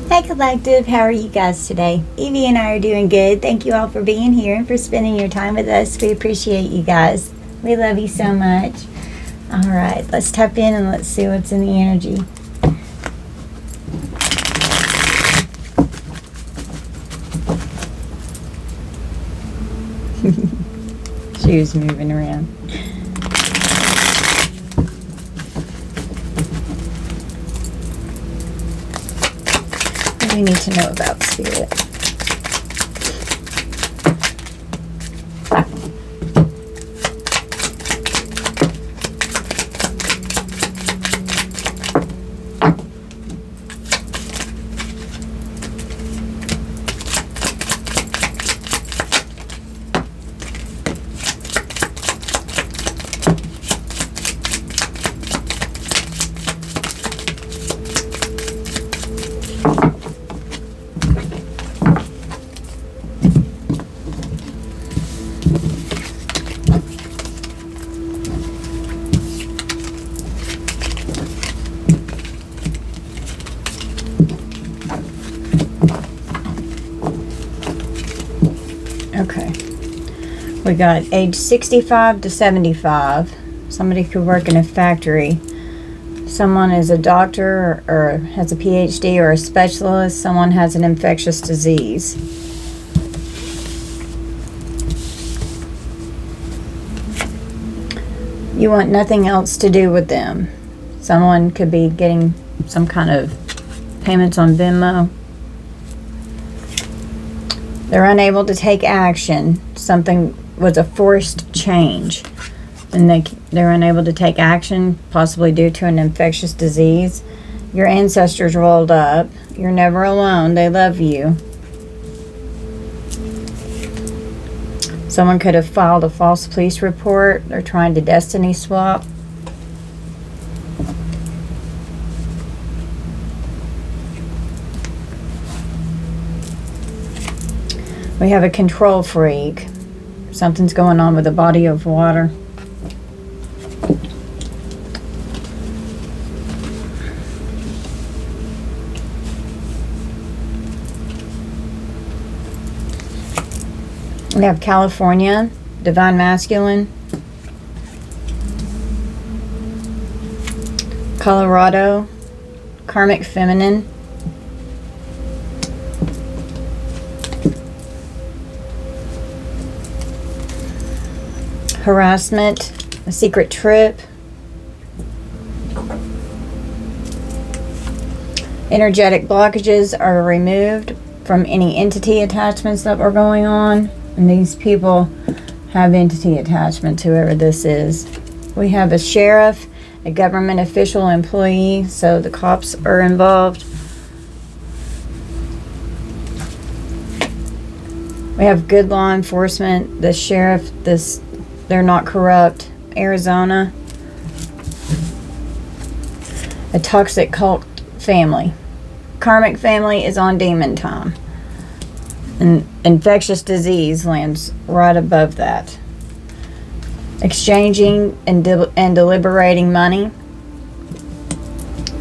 Hi Collective, how are you guys today? Evie and I are doing good. Thank you all for being here and for spending your time with us. We appreciate you guys. We love you so much. Alright, let's tap in and let's see what's in the energy. She was moving around. We need to know about spirit. Okay, we got age 65 to 75. Somebody could work in a factory. Someone is a doctor or has a PhD or a specialist. Someone has an infectious disease. You want nothing else to do with them. Someone could be getting some kind of payments on Venmo. They're unable to take action. Something was a forced change. And they're unable to take action, possibly due to an infectious disease. Your ancestors rolled up. You're never alone. They love you. Someone could have filed a false police report. They're trying to destiny swap. We have a control freak. Something's going on with a body of water. We have California, divine masculine. Colorado, karmic feminine. Harassment, a secret trip. Energetic blockages are removed from any entity attachments that were going on. And these people have entity attachment to whoever this is. We have a sheriff, a government official employee, so the cops are involved. We have good law enforcement, the sheriff, they're not corrupt. Arizona. A toxic cult family. Karmic family is on demon time. An infectious disease lands right above that. Exchanging and deliberating money.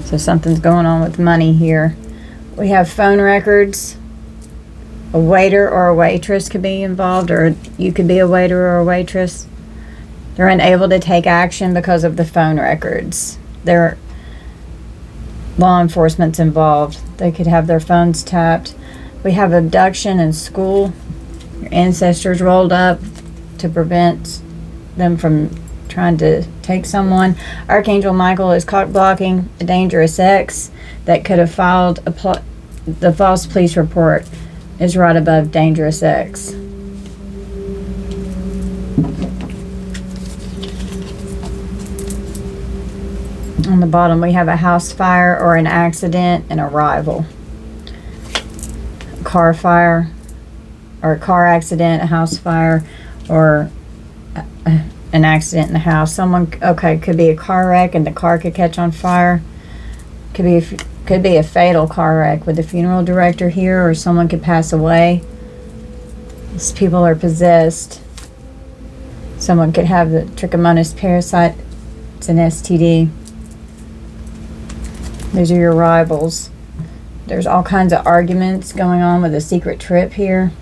So something's going on with money here. We have phone records. A waiter or a waitress could be involved, or you could be a waiter or a waitress. They're unable to take action because of the phone records. Their law enforcement's involved. They could have their phones tapped. We have abduction in school. Your ancestors rolled up to prevent them from trying to take someone. Archangel Michael is cock blocking a dangerous ex that could have filed the false police report is right above dangerous ex. On the bottom, we have a house fire or an accident and a rival. A car fire or a car accident, a house fire, or an accident in the house. Someone, okay, could be a car wreck and the car could catch on fire. Could be a fatal car wreck with the funeral director here, or someone could pass away. These people are possessed. Someone could have the trichomonas parasite. It's an STD. These are your rivals. There's all kinds of arguments going on with a secret trip here.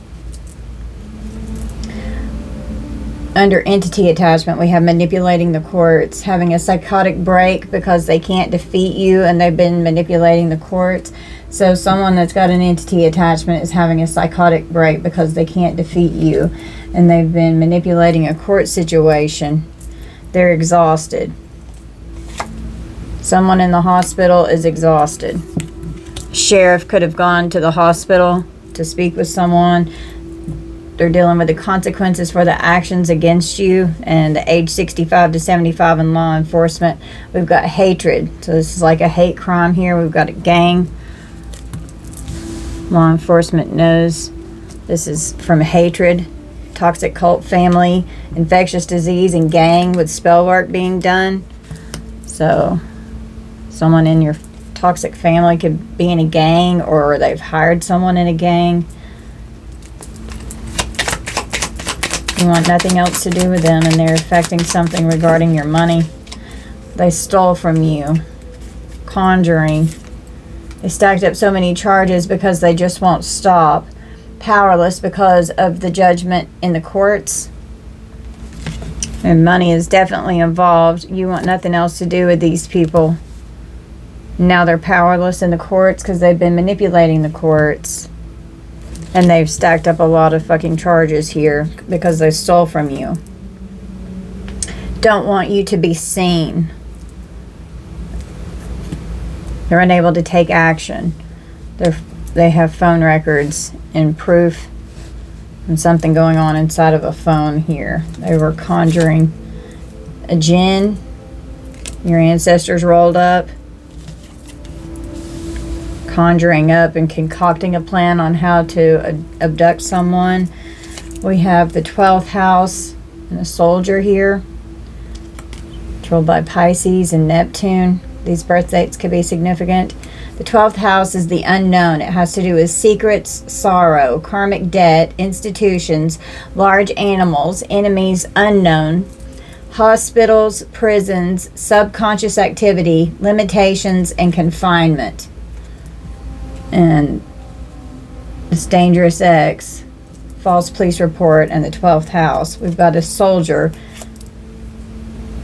Under entity attachment, we have manipulating the courts, having a psychotic break because they can't defeat you and they've been manipulating the courts. So someone that's got an entity attachment is having a psychotic break because they can't defeat you and they've been manipulating a court situation. They're exhausted. Someone in the hospital is exhausted. Sheriff could have gone to the hospital to speak with someone. They're dealing with the consequences for the actions against you, and the age 65 to 75 in law enforcement. We've got hatred. So this is like a hate crime here. We've got a gang. Law enforcement knows this is from hatred, toxic cult family, infectious disease, and gang with spell work being done. So someone in your toxic family could be in a gang, or they've hired someone in a gang. You want nothing else to do with them, and they're affecting something regarding your money. They stole from you. Conjuring. They stacked up so many charges because they just won't stop. Powerless because of the judgment in the courts. And money is definitely involved. You want nothing else to do with these people. Now they're powerless in the courts because they've been manipulating the courts. And they've stacked up a lot of fucking charges here because they stole from you. Don't want you to be seen. They're unable to take action. They have phone records and proof and something going on inside of a phone here. They were conjuring a jinn. Your ancestors rolled up. Conjuring up and concocting a plan on how to abduct someone. We have the 12th house and a soldier here, controlled by Pisces and Neptune. These birth dates could be significant. The 12th house is the unknown. It has to do with secrets, sorrow, karmic debt, institutions, large animals, enemies unknown, hospitals, prisons, subconscious activity, limitations, and confinement. And this dangerous X, false police report, and the 12th house. We've got a soldier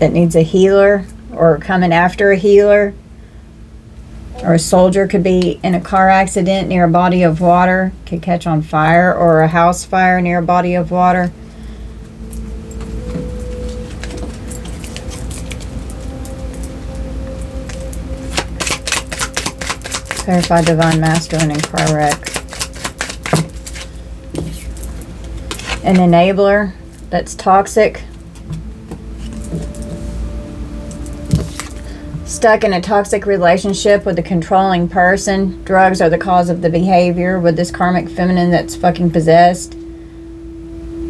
that needs a healer, or coming after a healer, or a soldier could be in a car accident near a body of water, could catch on fire, or a house fire near a body of water. Clarify divine masculine and car wreck. An enabler that's toxic. Stuck in a toxic relationship with a controlling person. Drugs are the cause of the behavior with this karmic feminine that's fucking possessed.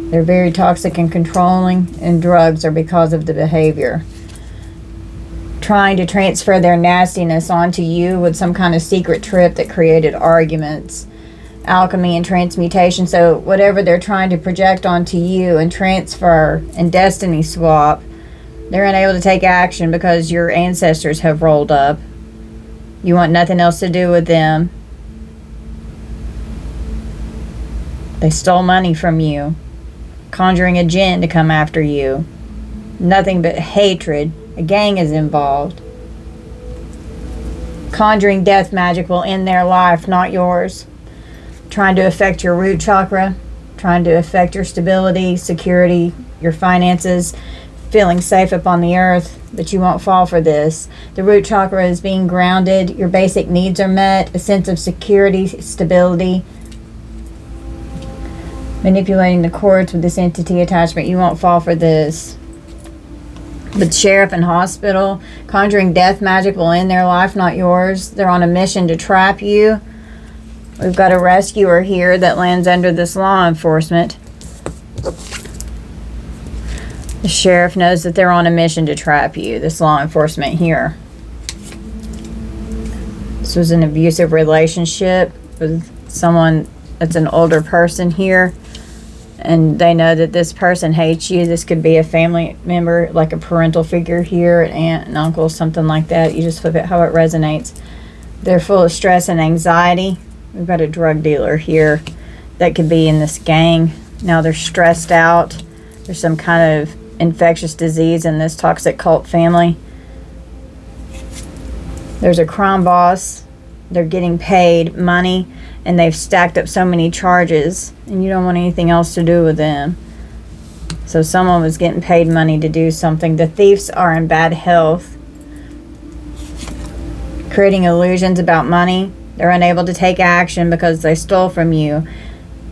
They're very toxic and controlling, and drugs are because of the behavior. Trying to transfer their nastiness onto you with some kind of secret trip that created arguments. Alchemy and transmutation. So whatever they're trying to project onto you and transfer and destiny swap, they're unable to take action because your ancestors have rolled up. You want nothing else to do with them. They stole money from you. Conjuring a jinn to come after you. Nothing but hatred. A gang is involved. Conjuring death magic will end their life, not yours. Trying to affect your root chakra. Trying to affect your stability, security, your finances. Feeling safe upon the earth, but you won't fall for this. The root chakra is being grounded. Your basic needs are met. A sense of security, stability. Manipulating the courts with this entity attachment. You won't fall for this. But sheriff and hospital, conjuring death magic will end their life, not yours. They're on a mission to trap you. We've got a rescuer here that lands under this law enforcement. The sheriff knows that they're on a mission to trap you, this law enforcement here. This was an abusive relationship with someone that's an older person here. And they know that this person hates you. This could be a family member, like a parental figure here, an aunt, an uncle, something like that. You just flip it how it resonates. They're full of stress and anxiety. We've got a drug dealer here that could be in this gang. Now they're stressed out. There's some kind of infectious disease in this toxic cult family. There's a crime boss. They're getting paid money, and they've stacked up so many charges, and you don't want anything else to do with them. So someone was getting paid money to do something. The thieves are in bad health, creating illusions about money. They're unable to take action because they stole from you,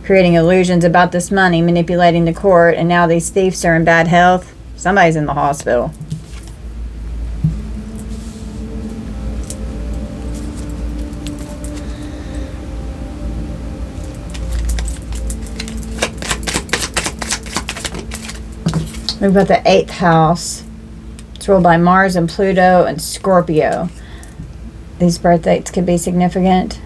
creating illusions about this money, manipulating the court, and now these thieves are in bad health. Somebody's in the hospital. We've got the 8th house. It's ruled by Mars and Pluto and Scorpio. These birth dates could be significant.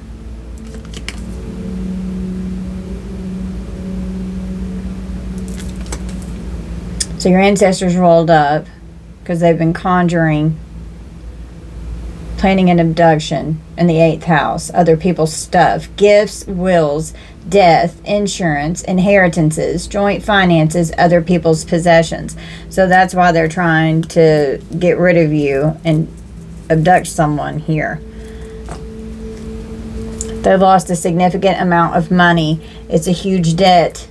So your ancestors rolled up because they've been conjuring, planning an abduction in the 8th house, other people's stuff, gifts, wills, death, insurance, inheritances, joint finances, other people's possessions. So that's why they're trying to get rid of you and abduct someone here. They lost a significant amount of money. It's a huge debt.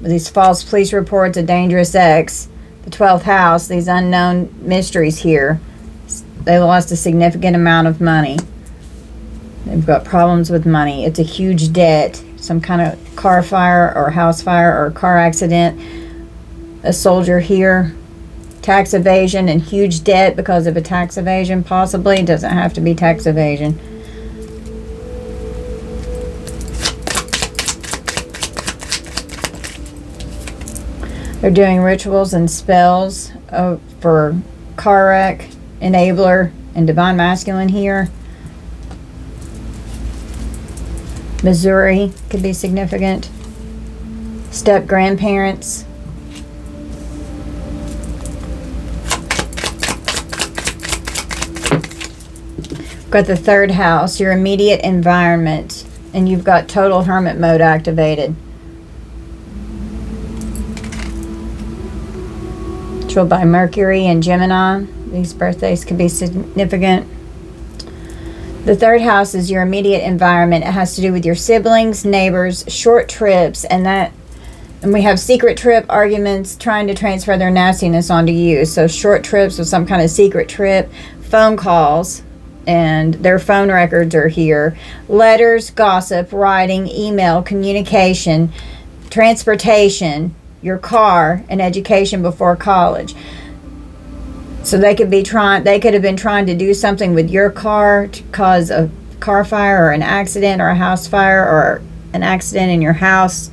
These false police reports, a dangerous ex, the 12th house, these unknown mysteries here. They lost a significant amount of money. They've got problems with money. It's a huge debt. Some kind of car fire or house fire or car accident. A soldier here. Tax evasion and huge debt because of a tax evasion, possibly. It doesn't have to be tax evasion. They're doing rituals and spells for car wreck, enabler, and divine masculine here. Missouri could be significant. Step grandparents. Got the 3rd house, your immediate environment, and you've got total hermit mode activated. Ruled by Mercury and Gemini. These birthdays could be significant. The 3rd house is your immediate environment. It has to do with your siblings, neighbors, short trips, and we have secret trip arguments trying to transfer their nastiness onto you. So short trips with some kind of secret trip, phone calls, and their phone records are here. Letters, gossip, writing, email, communication, transportation, your car, and education before college. So they could have been trying to do something with your car to cause a car fire or an accident or a house fire or an accident in your house,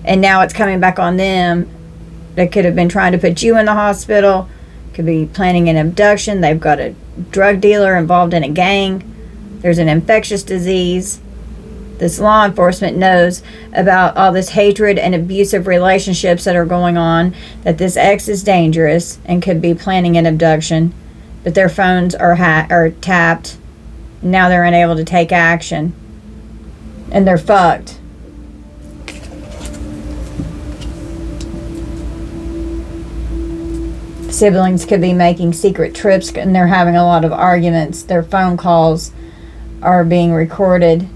and now it's coming back on them. They could have been trying to put you in the hospital, could be planning an abduction. They've got a drug dealer involved in a gang. There's an infectious disease. This law enforcement knows about all this hatred and abusive relationships that are going on, that this ex is dangerous and could be planning an abduction, but their phones are tapped. Now they're unable to take action, and they're fucked. Siblings could be making secret trips, and they're having a lot of arguments. Their phone calls are being recorded.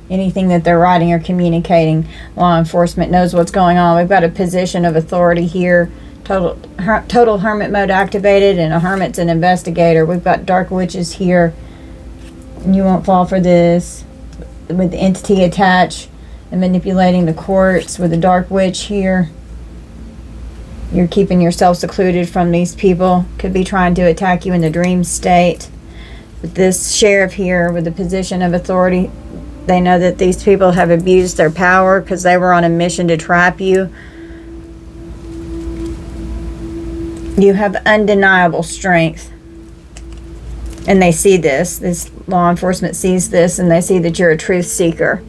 Anything that they're writing or communicating, law enforcement knows what's going on. We've got a position of authority here. Total hermit mode activated, and a hermit's an investigator. We've got dark witches here. And you won't fall for this. With the entity attached and manipulating the courts with a dark witch here. You're keeping yourself secluded from these people. Could be trying to attack you in the dream state. With this sheriff here with the position of authority, they know that these people have abused their power because they were on a mission to trap you. You have undeniable strength. And they see this. This law enforcement sees this, and they see that you're a truth seeker.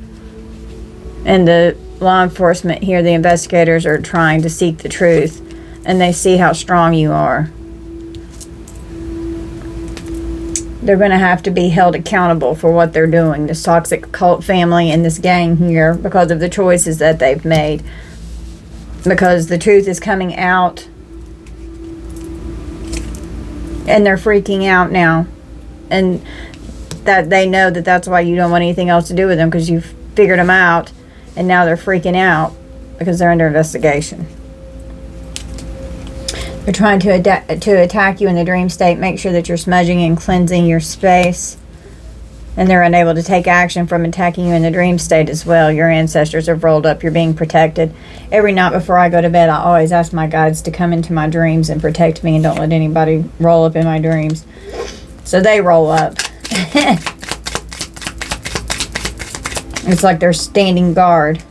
And the law enforcement here, the investigators, are trying to seek the truth. And they see how strong you are. They're going to have to be held accountable for what they're doing, this toxic cult family and this gang here, because of the choices that they've made. Because the truth is coming out, and they're freaking out now. And that they know that that's why you don't want anything else to do with them, because you've figured them out, and now they're freaking out because they're under investigation. They're trying to attack you in the dream state. Make sure that you're smudging and cleansing your space. And they're unable to take action from attacking you in the dream state as well. Your ancestors have rolled up. You're being protected. Every night before I go to bed, I always ask my guides to come into my dreams and protect me and don't let anybody roll up in my dreams. So they roll up. It's like they're standing guard.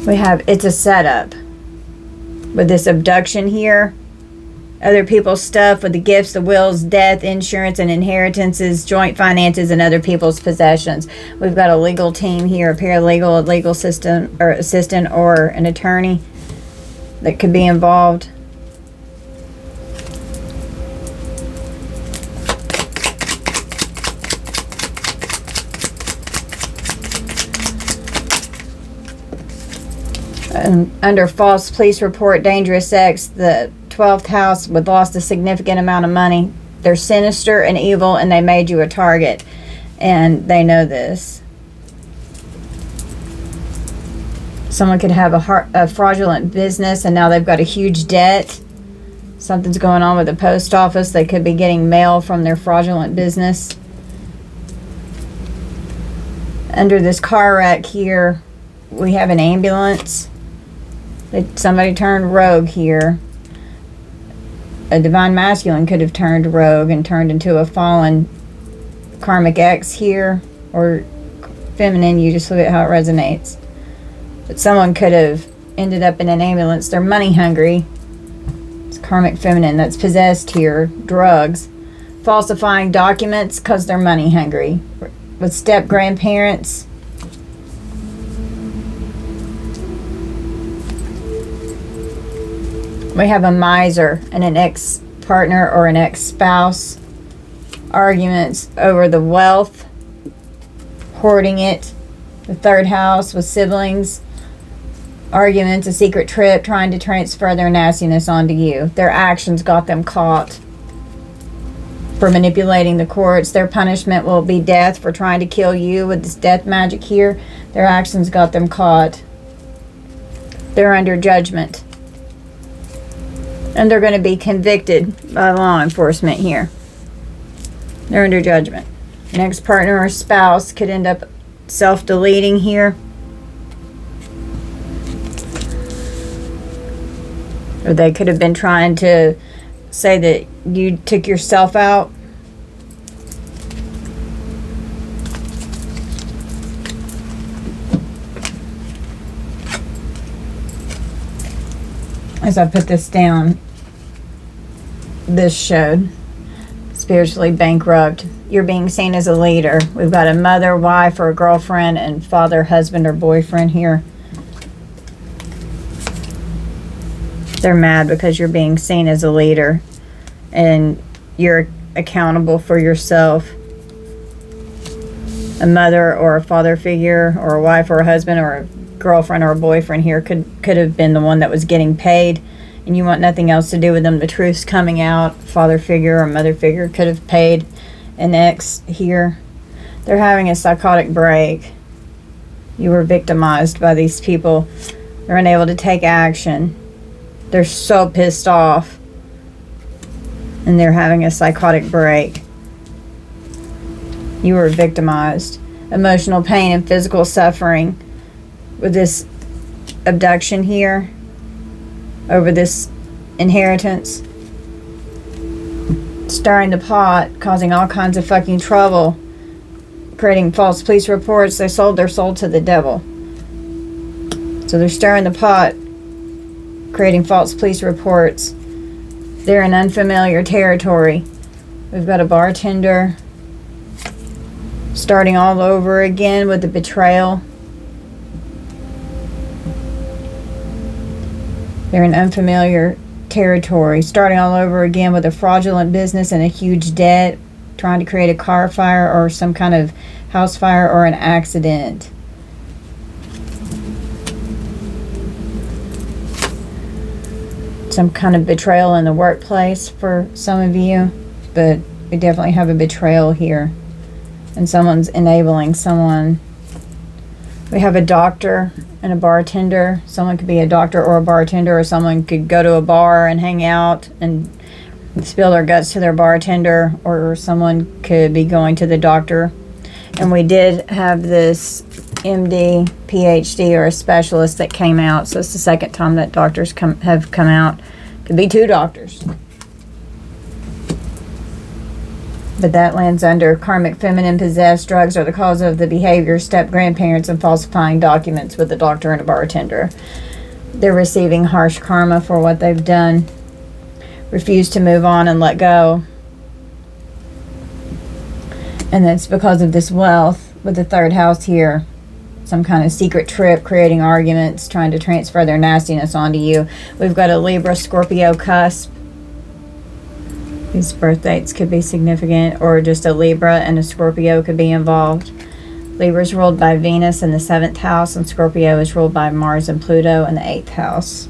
We have, it's a setup with this abduction here. Other people's stuff with the gifts, the wills, death, insurance, and inheritances, joint finances, and other people's possessions. We've got a legal team here, a paralegal, a legal system, or assistant, or an attorney that could be involved. Under false police report, dangerous sex, the 12th house would lost a significant amount of money. They're sinister and evil, and they made you a target, and they know this. Someone could have a fraudulent business, and now they've got a huge debt. Something's going on with the post office. They could be getting mail from their fraudulent business. Under this car wreck here, we have an ambulance. Somebody turned rogue here. A divine masculine could have turned rogue and turned into a fallen karmic ex here, or feminine. You just look at how it resonates. But someone could have ended up in an ambulance. They're money hungry. It's karmic feminine that's possessed here. Drugs. Falsifying documents because they're money hungry. With step grandparents. We have a miser and an ex-partner or an ex-spouse. Arguments over the wealth. Hoarding it. The third house with siblings. Arguments, a secret trip, trying to transfer their nastiness onto you. Their actions got them caught for manipulating the courts. Their punishment will be death for trying to kill you with this death magic here. Their actions got them caught. They're under judgment. And they're going to be convicted by law enforcement here. They're under judgment. An ex-partner or spouse could end up self-deleting here. Or they could have been trying to say that you took yourself out. As I put this down, this showed spiritually bankrupt. You're being seen as a leader. We've got a mother, wife, or a girlfriend, and father, husband, or boyfriend here. They're mad because you're being seen as a leader and you're accountable for yourself. A mother or a father figure or a wife or a husband or a girlfriend or a boyfriend here could have been the one that was getting paid, and you want nothing else to do with them. The truth's coming out. Father figure or mother figure could have paid an ex here. They're having a psychotic break. You were victimized by these people. They're unable to take action. They're so pissed off, and they're having a psychotic break. You were victimized. Emotional pain and physical suffering with this abduction here over this inheritance. Stirring the pot, causing all kinds of fucking trouble, creating false police reports. They sold their soul to the devil. So they're stirring the pot, creating false police reports. They're in unfamiliar territory. We've got a bartender starting all over again with the betrayal. They're in unfamiliar territory, starting all over again with a fraudulent business and a huge debt, trying to create a car fire or some kind of house fire or an accident. Some kind of betrayal in the workplace for some of you, but we definitely have a betrayal here, and someone's enabling someone. We have a doctor and a bartender. Someone could be a doctor or a bartender, or someone could go to a bar and hang out and spill their guts to their bartender, or someone could be going to the doctor. And we did have this MD, PhD, or a specialist that came out, so it's the second time that doctors have come out. Could be two doctors. But that lands under karmic feminine possessed. Drugs are the cause of the behavior, step grandparents, and falsifying documents with a doctor and a bartender. They're receiving harsh karma for what they've done. Refuse to move on and let go. And that's because of this wealth with the third house here. Some kind of secret trip, creating arguments, trying to transfer their nastiness onto you. We've got a Libra Scorpio cusp. These birth dates could be significant, or just a Libra and a Scorpio could be involved. Libra is ruled by Venus in the 7th house, and Scorpio is ruled by Mars and Pluto in the 8th house.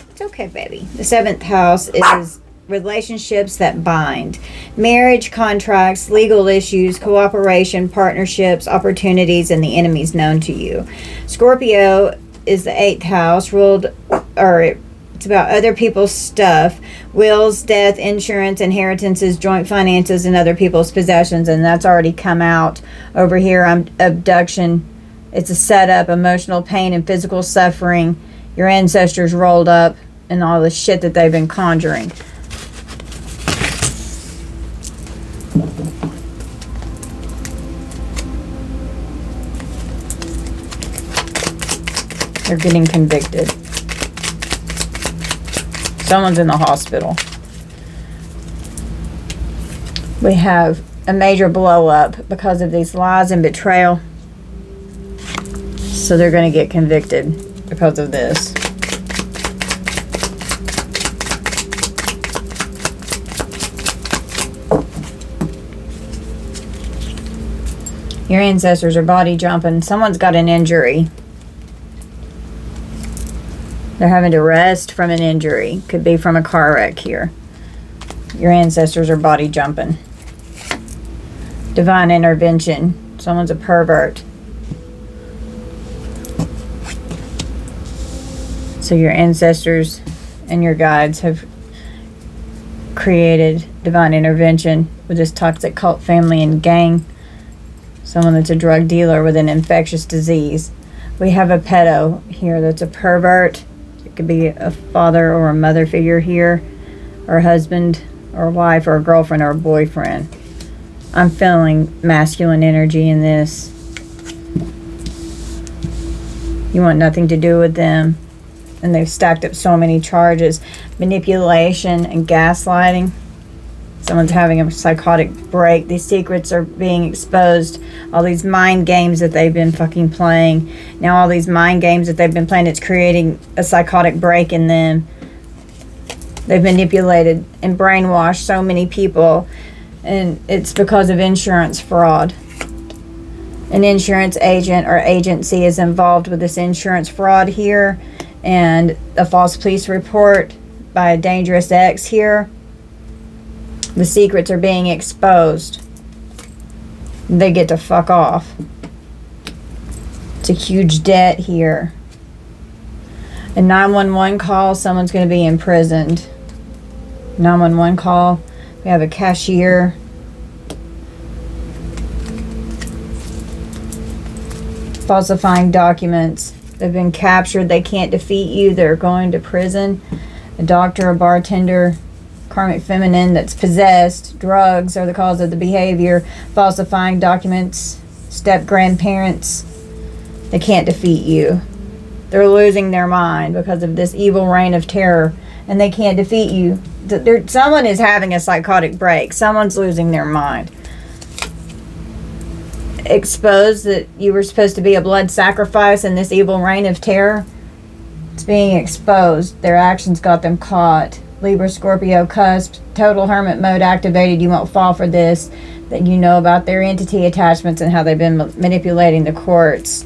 It's okay, baby. The 7th house is relationships that bind. Marriage, contracts, legal issues, cooperation, partnerships, opportunities, and the enemies known to you. Scorpio is the 8th house, it's about other people's stuff, wills, death, insurance, inheritances, joint finances, and other people's possessions. And that's already come out over here. Abduction. It's a setup, emotional pain and physical suffering. Your ancestors rolled up and all the shit that they've been conjuring. They're getting convicted. Someone's in the hospital. We have a major blow up because of these lies and betrayal. So they're going to get convicted because of this. Your ancestors are body jumping. Someone's got an injury. They're having to rest from an injury. Could be from a car wreck here. Your ancestors are body jumping. Divine intervention. Someone's a pervert. So your ancestors and your guides have created divine intervention with this toxic cult family and gang. Someone that's a drug dealer with an infectious disease. We have a pedo here that's a pervert. It could be a father or a mother figure here, or a husband or a wife or a girlfriend or a boyfriend. I'm feeling masculine energy in this. You want nothing to do with them. And they've stacked up so many charges. Manipulation and gaslighting. Someone's having a psychotic break. These secrets are being exposed. All these mind games that they've been fucking playing. Now all these mind games that they've been playing, it's creating a psychotic break in them. They've manipulated and brainwashed so many people. And it's because of insurance fraud. An insurance agent or agency is involved with this insurance fraud here. And a false police report by a dangerous ex here. The secrets are being exposed. They get to fuck off. It's a huge debt here. A 911 call, someone's going to be imprisoned. 911 call. We have a cashier. Falsifying documents. They've been captured. They can't defeat you. They're going to prison. A doctor, a bartender, karmic feminine that's possessed. Drugs are the cause of the behavior. Falsifying documents. Step grandparents. They can't defeat you. They're losing their mind because of this evil reign of terror. And they can't defeat you. Someone is having a psychotic break. Someone's losing their mind. exposed that you were supposed to be a blood sacrifice in this evil reign of terror. It's being exposed. Their actions got them caught. Libra, Scorpio, cusp, total hermit mode activated. You won't fall for this. That you know about their entity attachments and how they've been manipulating the courts,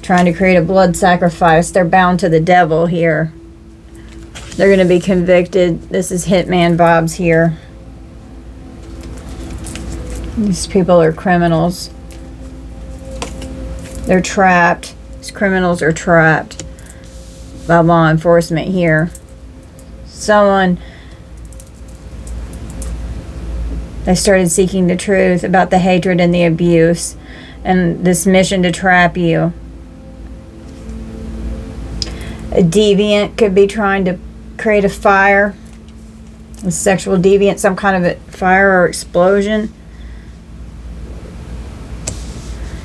trying to create a blood sacrifice. They're bound to the devil here. They're going to be convicted. This is hitman vibes here. These people are criminals. They're trapped. These criminals are trapped by law enforcement here. Someone, they started seeking the truth about the hatred and the abuse and this mission to trap you. A deviant could be trying to create a fire. A sexual deviant, some kind of a fire or explosion.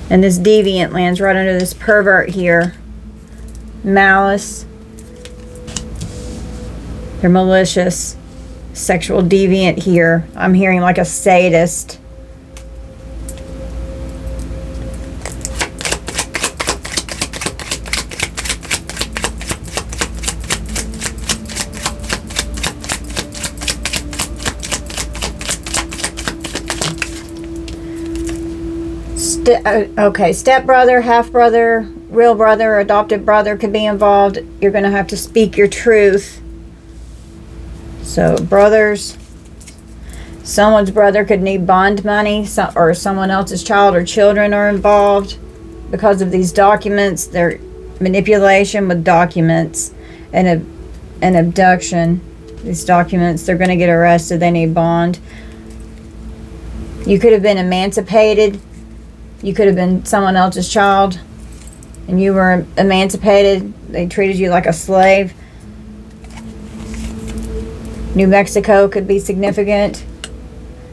And this deviant lands right under this pervert here. Malice. They're malicious. Sexual deviant here. I'm hearing like a sadist. Okay, stepbrother, half-brother, real brother, or adopted brother could be involved. You're going to have to speak your truth. So, brothers, someone's brother could need bond money, or someone else's child or children are involved because of these documents. Their manipulation with documents and an abduction. These documents, they're going to get arrested. They need bond. You could have been emancipated. You could have been someone else's child and you were emancipated. They treated you like a slave. New Mexico could be significant.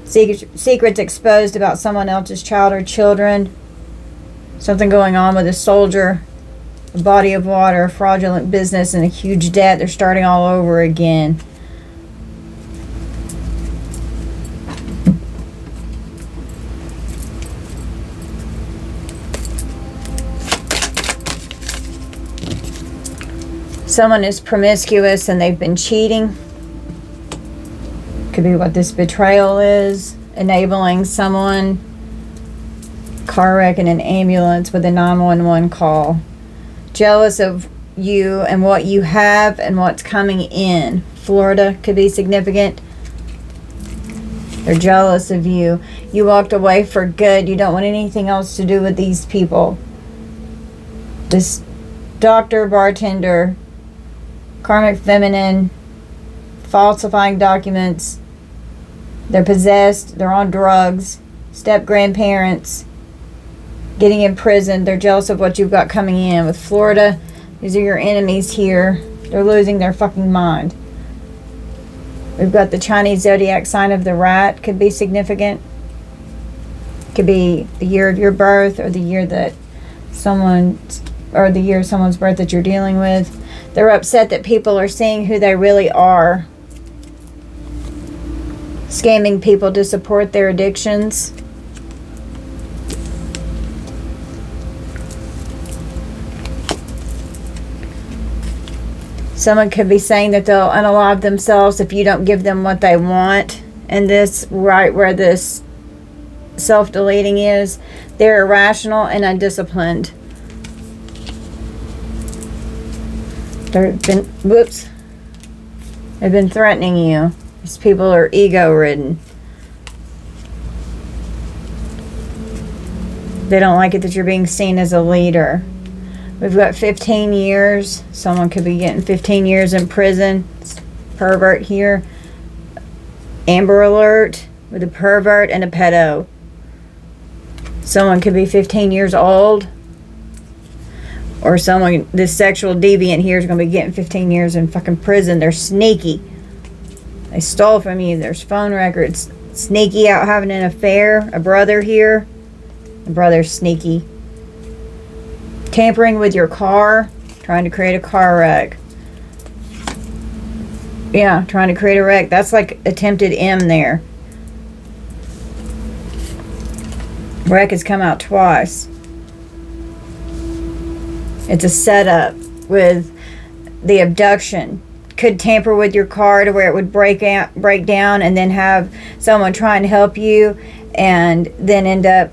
Secrets exposed about someone else's child or children. Something going on with a soldier. A body of water, fraudulent business, and a huge debt. They're starting all over again. Someone is promiscuous and they've been cheating. Could be what this betrayal is. Enabling someone. Car wreck in an ambulance with a 911 call. Jealous of you and what you have and what's coming in. Florida could be significant. They're jealous of you. You walked away for good. You don't want anything else to do with these people. This doctor, bartender, karmic feminine, falsifying documents. They're possessed. They're on drugs. Step grandparents. Getting imprisoned. They're jealous of what you've got coming in. With Florida, these are your enemies here. They're losing their fucking mind. We've got the Chinese zodiac sign of the rat. Could be significant. Could be the year of your birth or the year that someone's birth that you're dealing with. They're upset that people are seeing who they really are. Scamming people to support their addictions. Someone could be saying that they'll unalive themselves if you don't give them what they want. And this, right where this self-deleting is, they're irrational and undisciplined. They've been threatening you. These people are ego-ridden. They don't like it that you're being seen as a leader. We've got 15 years. Someone could be getting 15 years in prison. Pervert here. Amber Alert with a pervert and a pedo. Someone could be 15 years old. Or someone, this sexual deviant here is going to be getting 15 years in fucking prison. They're sneaky. They stole from you. There's phone records. Sneaky out having an affair. A brother here. A brother's sneaky. Tampering with your car. Trying to create a car wreck. Yeah, trying to create a wreck. That's like attempted M there. Wreck has come out twice. It's a setup with the abduction. Could tamper with your car to where it would break down, and then have someone try and help you, and then end up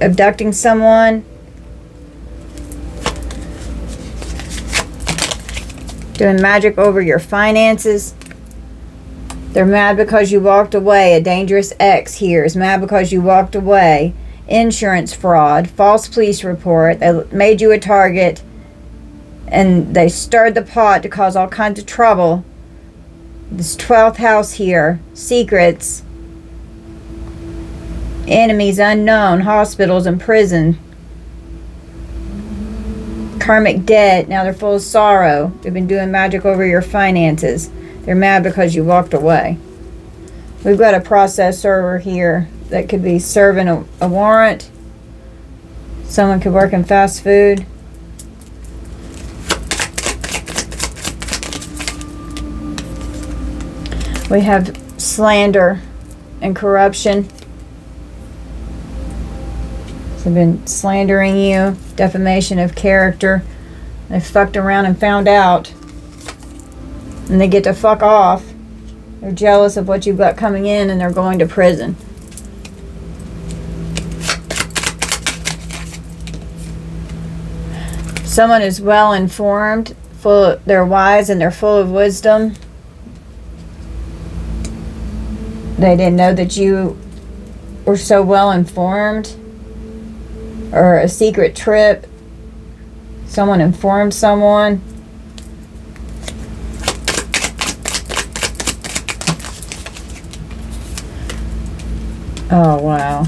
abducting someone. Doing magic over your finances. They're mad because you walked away. A dangerous ex here is mad because you walked away. Insurance fraud, false police report. They made you a target, and they stirred the pot to cause all kinds of trouble. This 12th house here. Secrets. Enemies unknown. Hospitals and prison. Karmic debt. Now they're full of sorrow. They've been doing magic over your finances. They're mad because you walked away. We've got a process server here that could be serving a warrant. Someone could work in fast food. We have slander and corruption. They've been slandering you. Defamation of character. They fucked around and found out. And they get to fuck off. They're jealous of what you've got coming in, and they're going to prison. Someone is well informed, they're wise and they're full of wisdom. They didn't know that you were so well informed. Or a secret trip. Someone informed someone. Oh wow.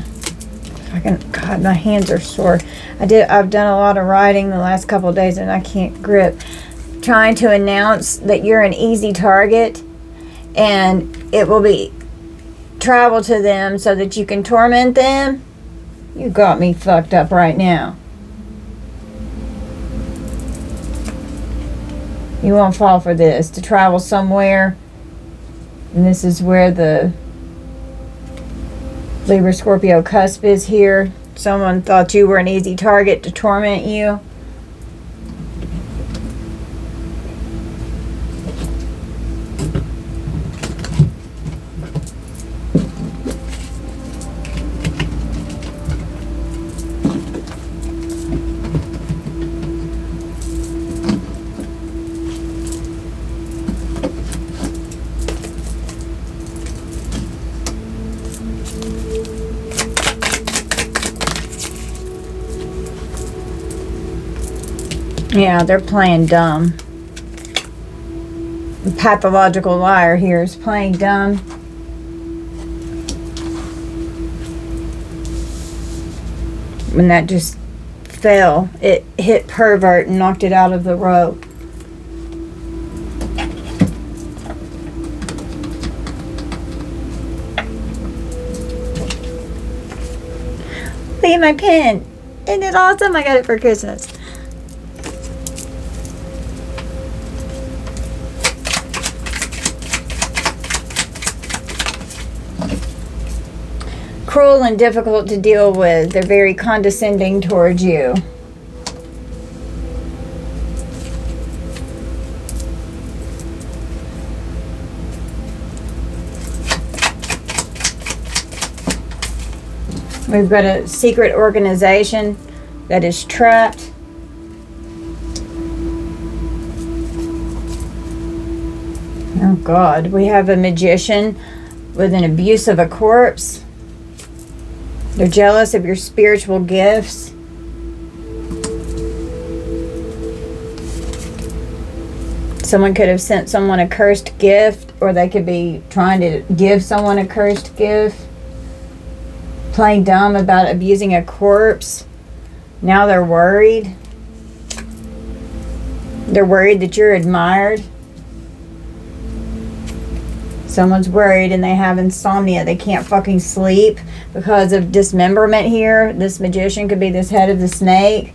God, my hands are sore. I've done a lot of writing the last couple of days and I can't grip. Trying to announce that you're an easy target, and it will be travel to them so that you can torment them. You got me fucked up right now. You won't fall for this. To travel somewhere, and this is where the Libra Scorpio cusp is here. Someone thought you were an easy target to torment you. Yeah, they're playing dumb. The pathological liar here is playing dumb. When that just fell, it hit pervert and knocked it out of the rope. Look at my pen. Isn't it awesome? I got it for Christmas. Cruel and difficult to deal with. They're very condescending towards you. We've got a secret organization that is trapped. Oh God, we have a magician with an abuse of a corpse. They're jealous of your spiritual gifts. Someone could have sent someone a cursed gift, or they could be trying to give someone a cursed gift. Playing dumb about abusing a corpse. Now they're worried. They're worried that you're admired. Someone's worried and they have insomnia. They can't fucking sleep because of dismemberment here. This magician could be this head of the snake.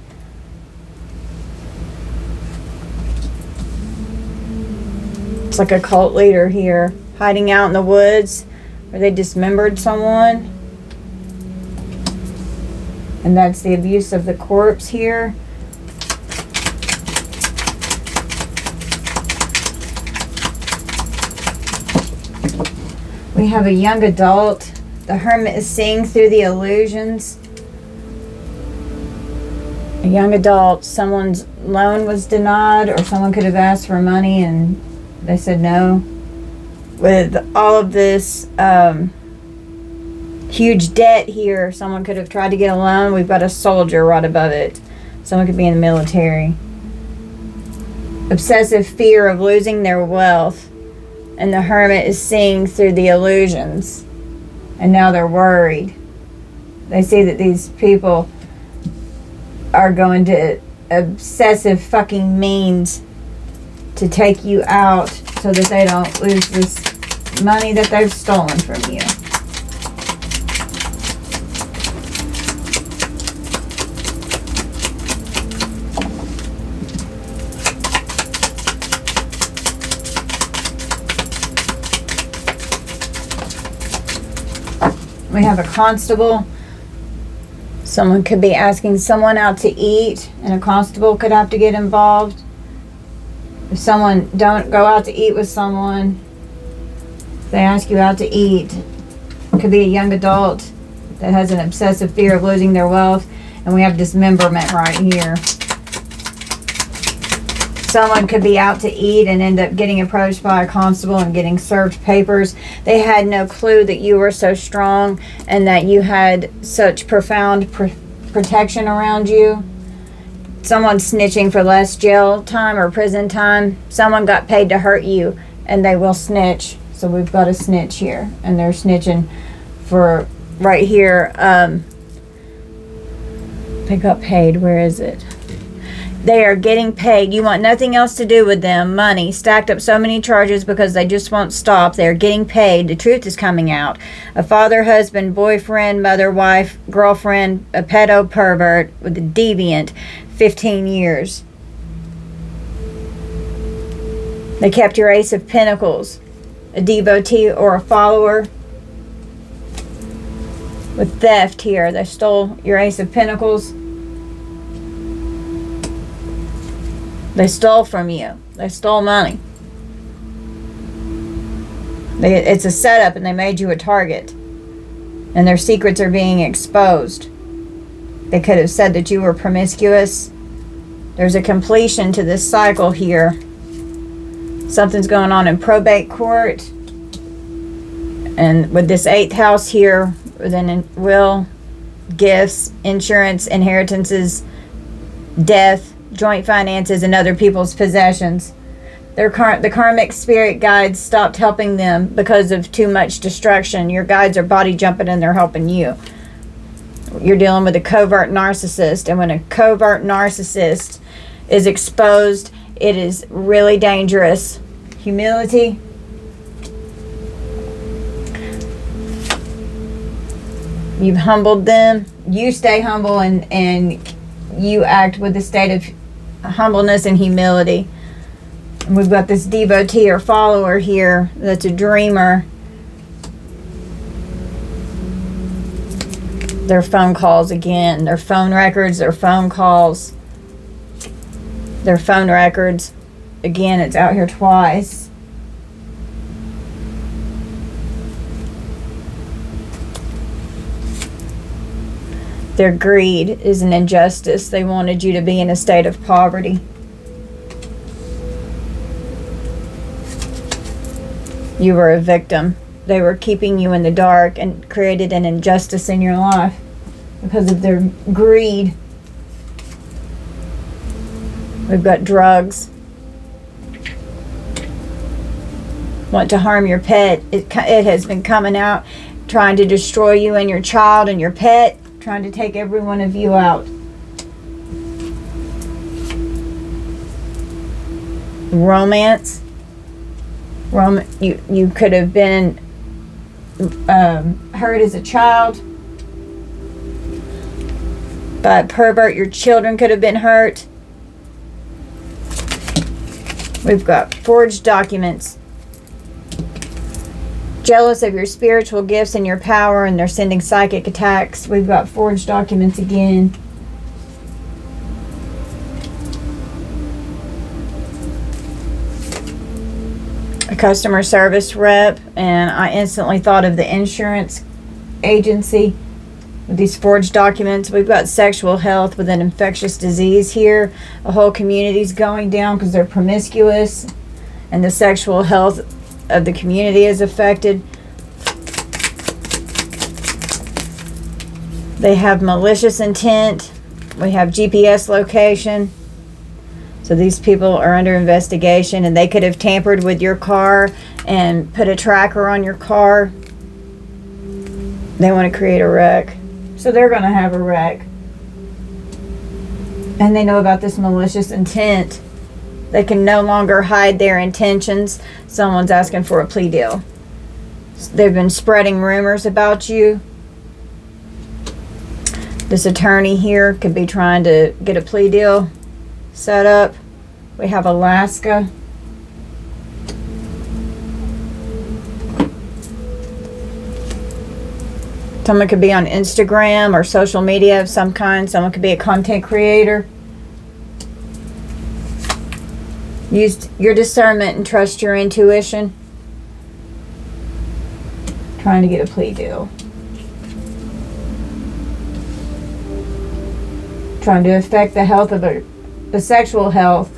It's like a cult leader here, hiding out in the woods where they dismembered someone. And that's the abuse of the corpse here. We have a young adult. The Hermit is seeing through the illusions. A young adult, someone's loan was denied, or someone could have asked for money and they said no. With all of this huge debt here, someone could have tried to get a loan. We've got a soldier right above it. Someone could be in the military. Obsessive fear of losing their wealth. And the Hermit is seeing through the illusions. And now they're worried. They see that these people are going to obsessive fucking means to take you out so that they don't lose this money that they've stolen from you. We have a constable. Someone could be asking someone out to eat, and a constable could have to get involved. If someone don't go out to eat with someone, they ask you out to eat. It could be a young adult that has an obsessive fear of losing their wealth, and we have dismemberment right here. Someone could be out to eat and end up getting approached by a constable and getting served papers. They had no clue that you were so strong and that you had such profound protection around you. Someone snitching for less jail time or prison time. Someone got paid to hurt you and they will snitch. So we've got a snitch here, and they're snitching for right here. They got paid. Where is it? They are getting paid. You want nothing else to do with them. Money. Stacked up so many charges because they just won't stop. They're getting paid. The truth is coming out. A father, husband, boyfriend, mother, wife, girlfriend, a pedo pervert with a deviant, 15 years. They kept your Ace of Pentacles. A devotee or a follower. With theft here. They stole your Ace of Pentacles. They stole from you. They stole money. It's a setup, and they made you a target. And their secrets are being exposed. They could have said that you were promiscuous. There's a completion to this cycle here. Something's going on in probate court. And with this 8th house here, then will, gifts, insurance, inheritances, death, joint finances, and other people's possessions. The karmic spirit guides stopped helping them because of too much destruction. Your guides are body jumping and they're helping you. You're dealing with a covert narcissist, and when a covert narcissist is exposed, it is really dangerous. Humility. You've humbled them. You stay humble, and you act with a state of humbleness and humility. And we've got this devotee or follower here that's a dreamer. Their phone calls again. Their phone records, their phone calls. Their phone records. Again, it's out here twice. Their greed is an injustice. They wanted you to be in a state of poverty. You were a victim. They were keeping you in the dark and created an injustice in your life because of their greed. We've got drugs. Want to harm your pet. It has been coming out, trying to destroy you and your child and your pet. Trying to take every one of you out. Romance. You could have been hurt as a child by a pervert. Your children could have been hurt. We've got forged documents. Jealous of your spiritual gifts and your power, and they're sending psychic attacks. We've got forged documents again. A customer service rep, and I instantly thought of the insurance agency with these forged documents. We've got sexual health with an infectious disease here. A whole community's going down because they're promiscuous, and the sexual health of the community is affected. They have malicious intent. We have GPS location. So these people are under investigation, and they could have tampered with your car and put a tracker on your car. They want to create a wreck. So they're going to have a wreck. And they know about this malicious intent. They can no longer hide their intentions. Someone's asking for a plea deal. They've been spreading rumors about you. This attorney here could be trying to get a plea deal set up. We have Alaska. Someone could be on Instagram or social media of some kind. Someone could be a content creator. Use your discernment and trust your intuition. Trying to get a plea deal. Trying to affect the health of the sexual health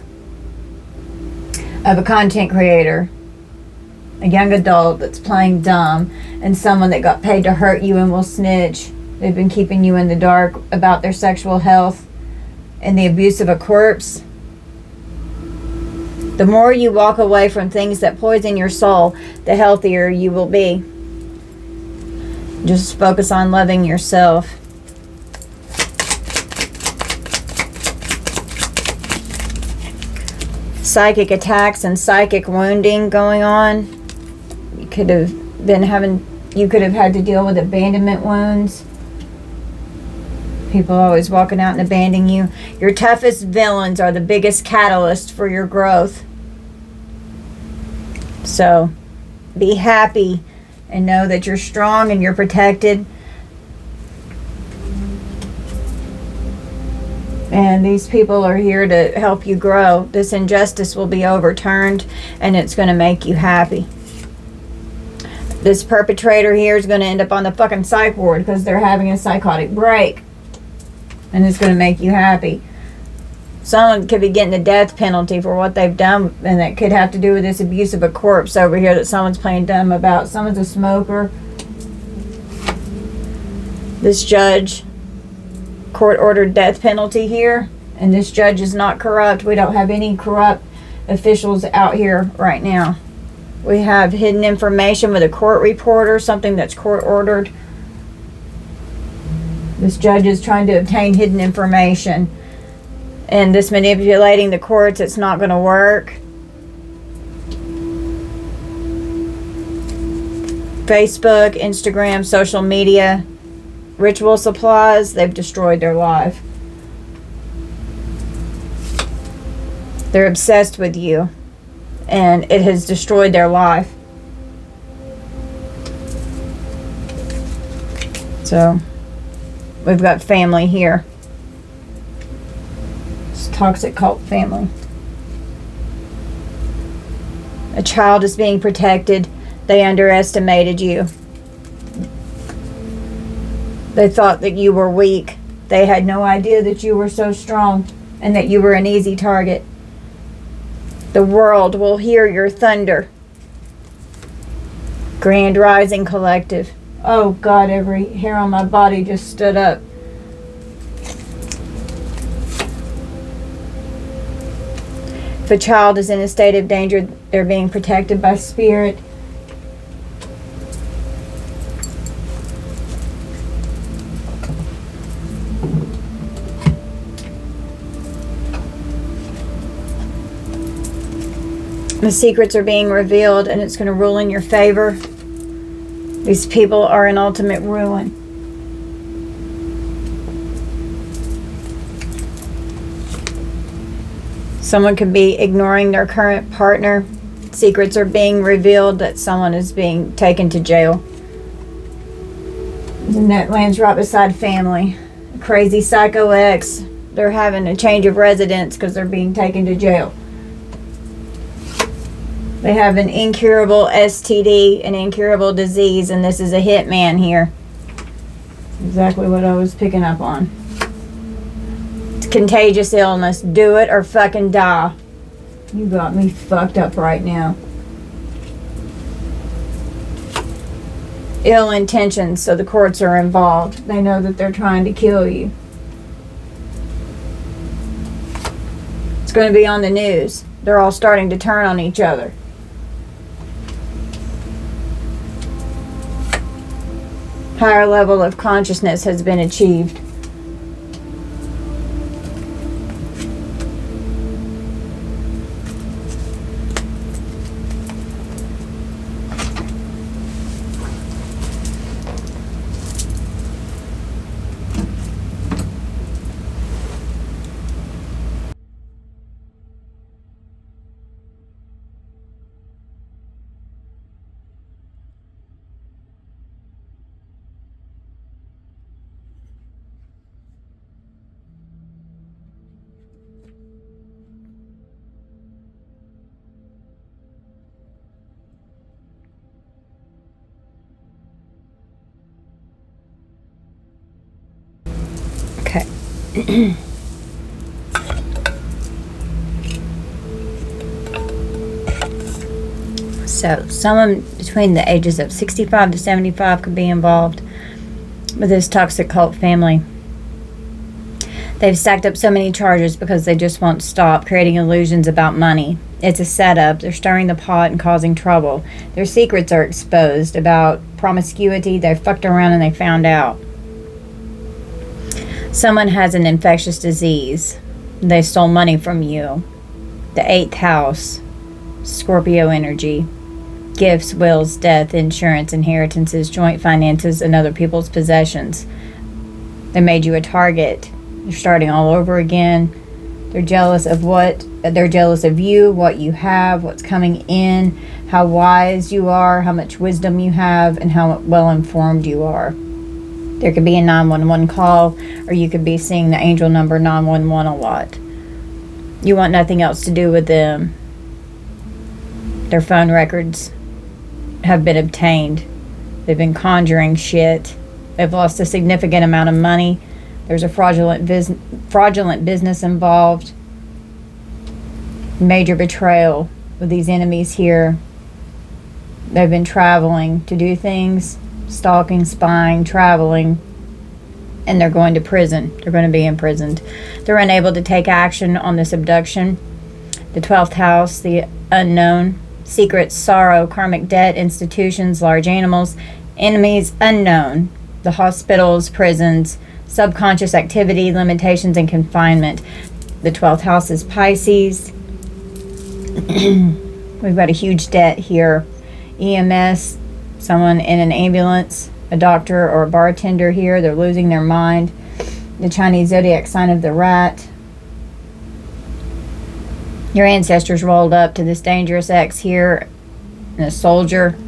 of a content creator, a young adult that's playing dumb, and someone that got paid to hurt you and will snitch. They've been keeping you in the dark about their sexual health and the abuse of a corpse. The more you walk away from things that poison your soul, the healthier you will be. Just focus on loving yourself. Psychic attacks and psychic wounding going on. You could have had to deal with abandonment wounds. People always walking out and abandoning you. Your toughest villains are the biggest catalyst for your growth. So be happy and know that you're strong and you're protected. And these people are here to help you grow. This injustice will be overturned, and it's going to make you happy. This perpetrator here is going to end up on the fucking psych ward because they're having a psychotic break. And it's going to make you happy. Someone could be getting the death penalty for what they've done, and that could have to do with this abuse of a corpse over here that someone's playing dumb about. Someone's a smoker. This judge court-ordered death penalty here, and this judge is not corrupt. We don't have any corrupt officials out here right now. We have hidden information with a court reporter, something that's court-ordered. This judge is trying to obtain hidden information, and this manipulating the courts, it's not going to work. Facebook, Instagram, social media, ritual supplies, they've destroyed their life. They're obsessed with you, and it has destroyed their life. So, we've got family here. It's toxic cult family. A child is being protected. They underestimated you. They thought that you were weak. They had no idea that you were so strong and that you were an easy target. The world will hear your thunder. Grand Rising Collective. Oh God, every hair on my body just stood up. If a child is in a state of danger, they're being protected by spirit. The secrets are being revealed, and it's going to rule in your favor. These people are in ultimate ruin. Someone could be ignoring their current partner. Secrets are being revealed that someone is being taken to jail. And that lands right beside family. Crazy psycho ex. They're having a change of residence because they're being taken to jail. They have an incurable STD, an incurable disease, and this is a hitman here. Exactly what I was picking up on. It's contagious illness. Do it or fucking die. You got me fucked up right now. Ill intentions, so the courts are involved. They know that they're trying to kill you. It's going to be on the news. They're all starting to turn on each other. Higher level of consciousness has been achieved. Okay. So, someone between the ages of 65 to 75 could be involved with this toxic cult family. They've stacked up so many charges because they just won't stop, creating illusions about money. It's a setup. They're stirring the pot and causing trouble. Their secrets are exposed about promiscuity. They fucked around and they found out. Someone has an infectious disease. They stole money from you. The 8th house. Scorpio energy. Gifts, wills, death, insurance, inheritances, joint finances, and other people's possessions. They made you a target. You're starting all over again. They're jealous of they're jealous of you, what you have, what's coming in, how wise you are, how much wisdom you have, and how well informed you are. There could be a 911 call, or you could be seeing the angel number 911 a lot. You want nothing else to do with them. Their phone records have been obtained. They've been conjuring shit. They've lost a significant amount of money. There's a fraudulent business involved. Major betrayal with these enemies here. They've been traveling to do things. Stalking, spying, traveling, and they're going to prison. They're going to be imprisoned. They're unable to take action on this abduction. The 12th house, the unknown, secrets, sorrow, karmic debt, institutions, large animals, enemies unknown, the hospitals, prisons, subconscious activity, limitations, and confinement. The 12th house is Pisces. We've got a huge debt here. EMS, someone in an ambulance, a doctor or a bartender here, they're losing their mind. The Chinese zodiac sign of the rat. Your ancestors rolled up to this dangerous ex here, and a soldier.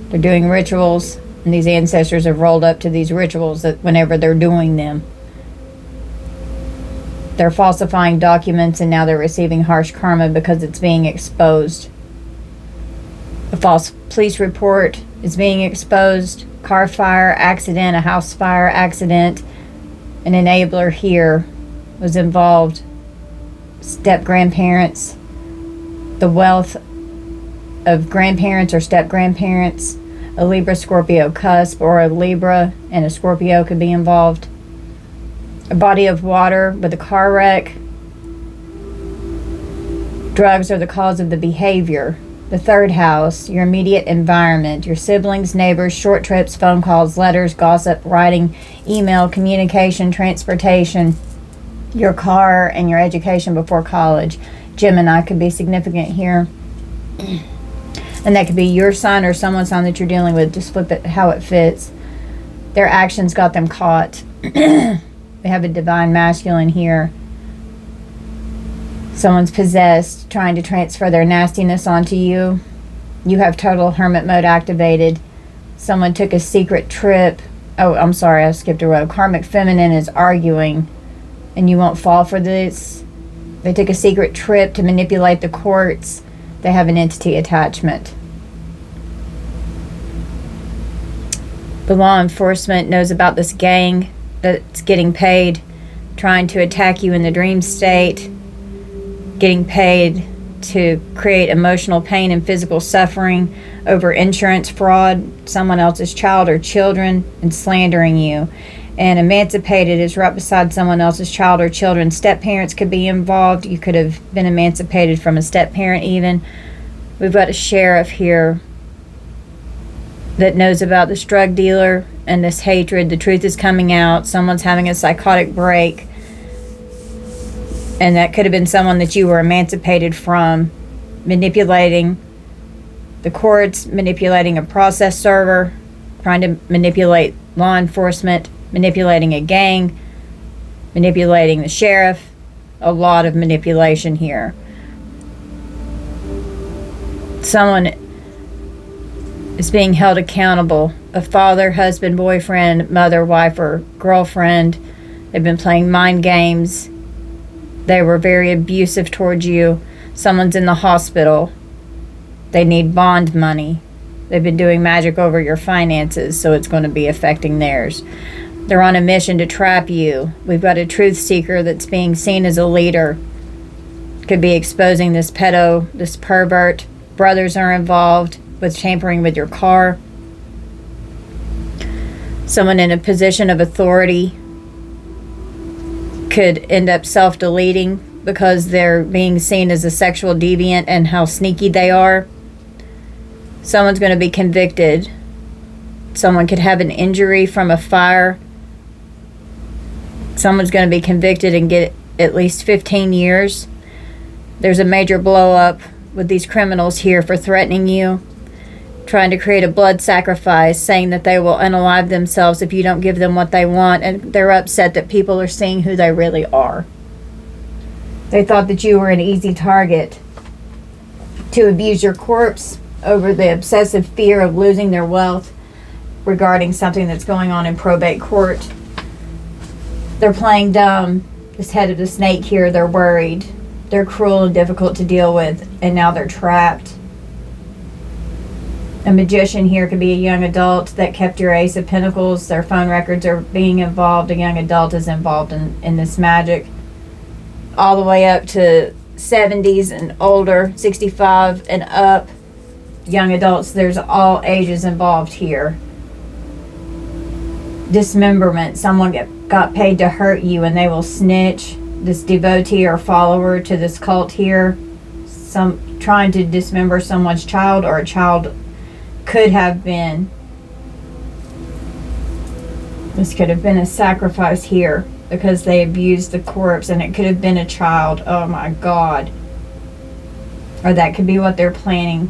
They're doing rituals, and these ancestors have rolled up to these rituals that whenever they're doing them. They're falsifying documents, and now they're receiving harsh karma because it's being exposed. A false police report is being exposed. Car fire accident, a house fire accident. An enabler here was involved. Step-grandparents. The wealth of grandparents or step-grandparents. A Libra Scorpio cusp, or a Libra and a Scorpio could be involved. A body of water with a car wreck. Drugs are the cause of the behavior. The 3rd house, your immediate environment, your siblings, neighbors, short trips, phone calls, letters, gossip, writing, email, communication, transportation, your car, and your education before college. Gemini could be significant here. And that could be your sign or someone's sign that you're dealing with. Just flip it how it fits. Their actions got them caught. We have a divine masculine here. Someone's possessed, trying to transfer their nastiness onto you. You have total hermit mode activated. Someone took a secret trip. Oh, I'm sorry, I skipped a row. Karmic feminine is arguing, and you won't fall for this. They took a secret trip to manipulate the courts. They have an entity attachment. The law enforcement knows about this gang that's getting paid, trying to attack you in the dream state, getting paid to create emotional pain and physical suffering over insurance fraud, someone else's child or children, and slandering you. And emancipated is right beside someone else's child or children. Step parents could be involved. You could have been emancipated from a step parent even. We've got a sheriff here that knows about this drug dealer and this hatred. The truth is coming out. Someone's having a psychotic break. And that could have been someone that you were emancipated from, manipulating the courts, manipulating a process server, trying to manipulate law enforcement, manipulating a gang, manipulating the sheriff. A lot of manipulation here. Someone is being held accountable. A father, husband, boyfriend, mother, wife, or girlfriend. They've been playing mind games. They were very abusive towards you. Someone's in the hospital. They need bond money. They've been doing magic over your finances, so it's going to be affecting theirs. They're on a mission to trap you. We've got a truth seeker that's being seen as a leader. Could be exposing this pedo, this pervert. Brothers are involved with tampering with your car. Someone in a position of authority could end up self-deleting because they're being seen as a sexual deviant and how sneaky they are. Someone's going to be convicted. Someone could have an injury from a fire. Someone's going to be convicted and get at least 15 years. There's a major blow up with these criminals here for threatening you, trying to create a blood sacrifice, saying that they will unalive themselves if you don't give them what they want, and they're upset that people are seeing who they really are. They thought that you were an easy target to abuse your corpse over the obsessive fear of losing their wealth regarding something that's going on in probate court. They're playing dumb. This head of the snake here, they're worried. They're cruel and difficult to deal with, and now they're trapped. A magician here could be a young adult that kept your Ace of Pentacles. Their phone records are being involved. A young adult is involved in this magic. All the way up to 70s and older, 65 and up. Young adults, there's all ages involved here. Dismemberment. Someone got paid to hurt you and they will snitch. This devotee or follower to this cult here. Some trying to dismember someone's child, or a child could have been. This could have been a sacrifice here because they abused the corpse, and it could have been a child. Oh my God. Or that could be what they're planning.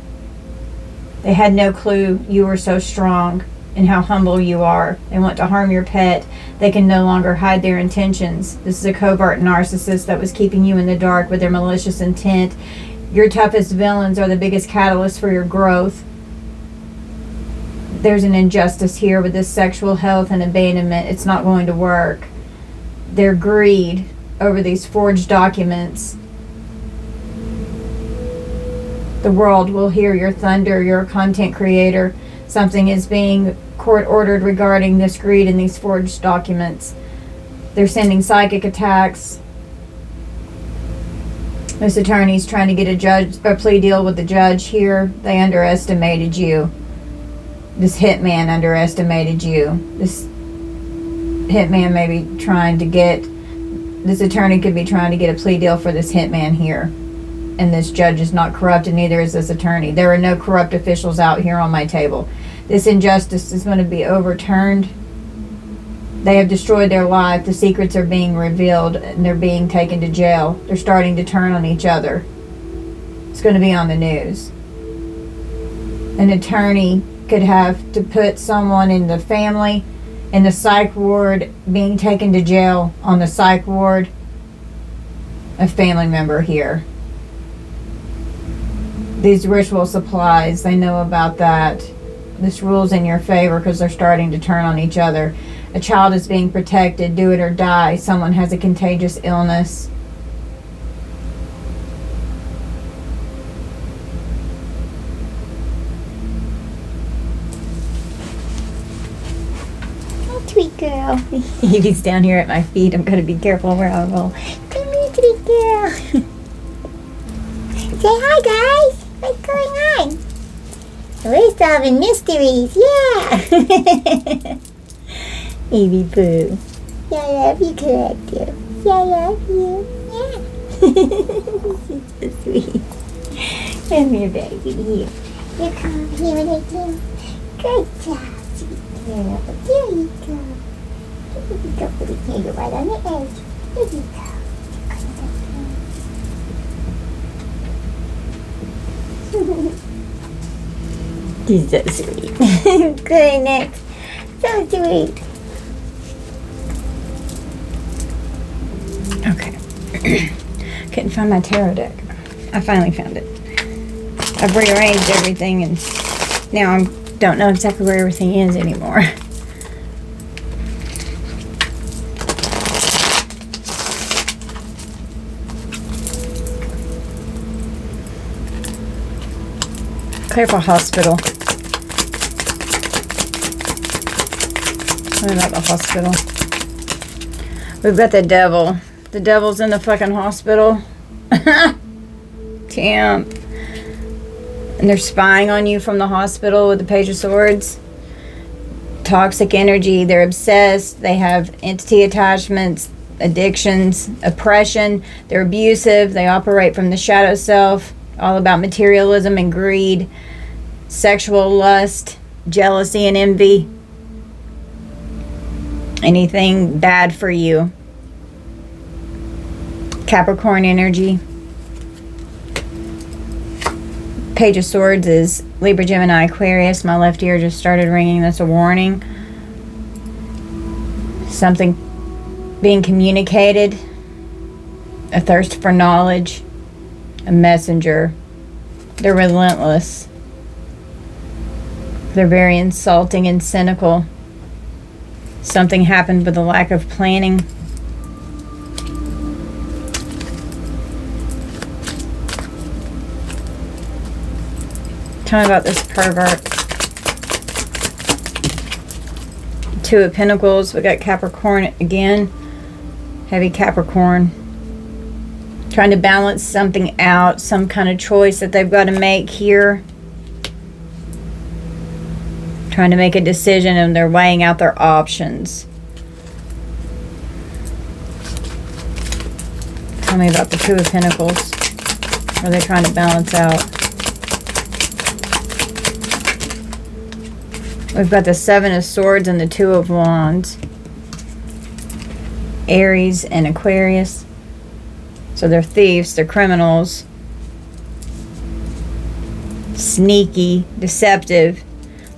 They had no clue you were so strong and how humble you are. They want to harm your pet. They can no longer hide their intentions. This is a covert narcissist that was keeping you in the dark with their malicious intent. Your toughest villains are the biggest catalyst for your growth. There's an injustice here with this sexual health and abandonment. It's not going to work. Their greed over these forged documents. The world will hear your thunder. You're a content creator. Something is being court ordered regarding this greed in these forged documents. They're sending psychic attacks. This attorney's trying to get a plea deal with the judge here. They underestimated you. This hitman underestimated you. This hitman may be trying to get, this attorney could be trying to get a plea deal for this hitman here. And this judge is not corrupt, and neither is this attorney. There are no corrupt officials out here on my table. This injustice is going to be overturned. They have destroyed their life. The secrets are being revealed, and they're being taken to jail. They're starting to turn on each other. It's going to be on the news. An attorney could have to put someone in the family, in the psych ward, being taken to jail on the psych ward. a family member here. These ritual supplies, they know about that. This rule's in your favor because they're starting to turn on each other. A child is being protected, do it or die. Someone has a contagious illness. Sweet girl. Evie's down here at my feet. I'm going to be careful where I roll. Come here, sweet girl. Say hi, guys. What's going on? We're solving mysteries. Yeah. Evie Boo. Yeah, I love you, Collective. Yeah, I love you. Yeah. She's so sweet. Come here, baby. Here. You come here when I do. Good job, sweet girl. There you go. There you go. Put it here. You're right on the edge. There you go. She's so sweet. Good, next. So sweet. Okay. Couldn't find my tarot deck. I finally found it. I've rearranged everything and now I don't know exactly where everything is anymore. Careful, hospital. What about the hospital? We've got the devil. The devil's in the fucking hospital. Damn. And they're spying on you from the hospital with the Page of Swords. Toxic energy. They're obsessed. They have entity attachments, addictions, oppression. They're abusive. They operate from the shadow self. All about materialism and greed. Sexual lust, jealousy and envy. Anything bad for you. Capricorn energy. Page of Swords is Libra, Gemini, Aquarius. My left ear just started ringing. That's a warning. Something being communicated. A thirst for knowledge. A messenger. They're relentless. They're very insulting and cynical. Something happened with a lack of planning. Tell me about this pervert. Two of Pentacles. We got Capricorn again. Heavy Capricorn. Trying to balance something out. Some kind of choice that they've got to make here. Trying to make a decision and they're weighing out their options. Tell me about the Two of Pentacles. What are they trying to balance out? We've got the Seven of Swords and the Two of Wands. Aries and Aquarius. So they're thieves, they're criminals. Sneaky, deceptive.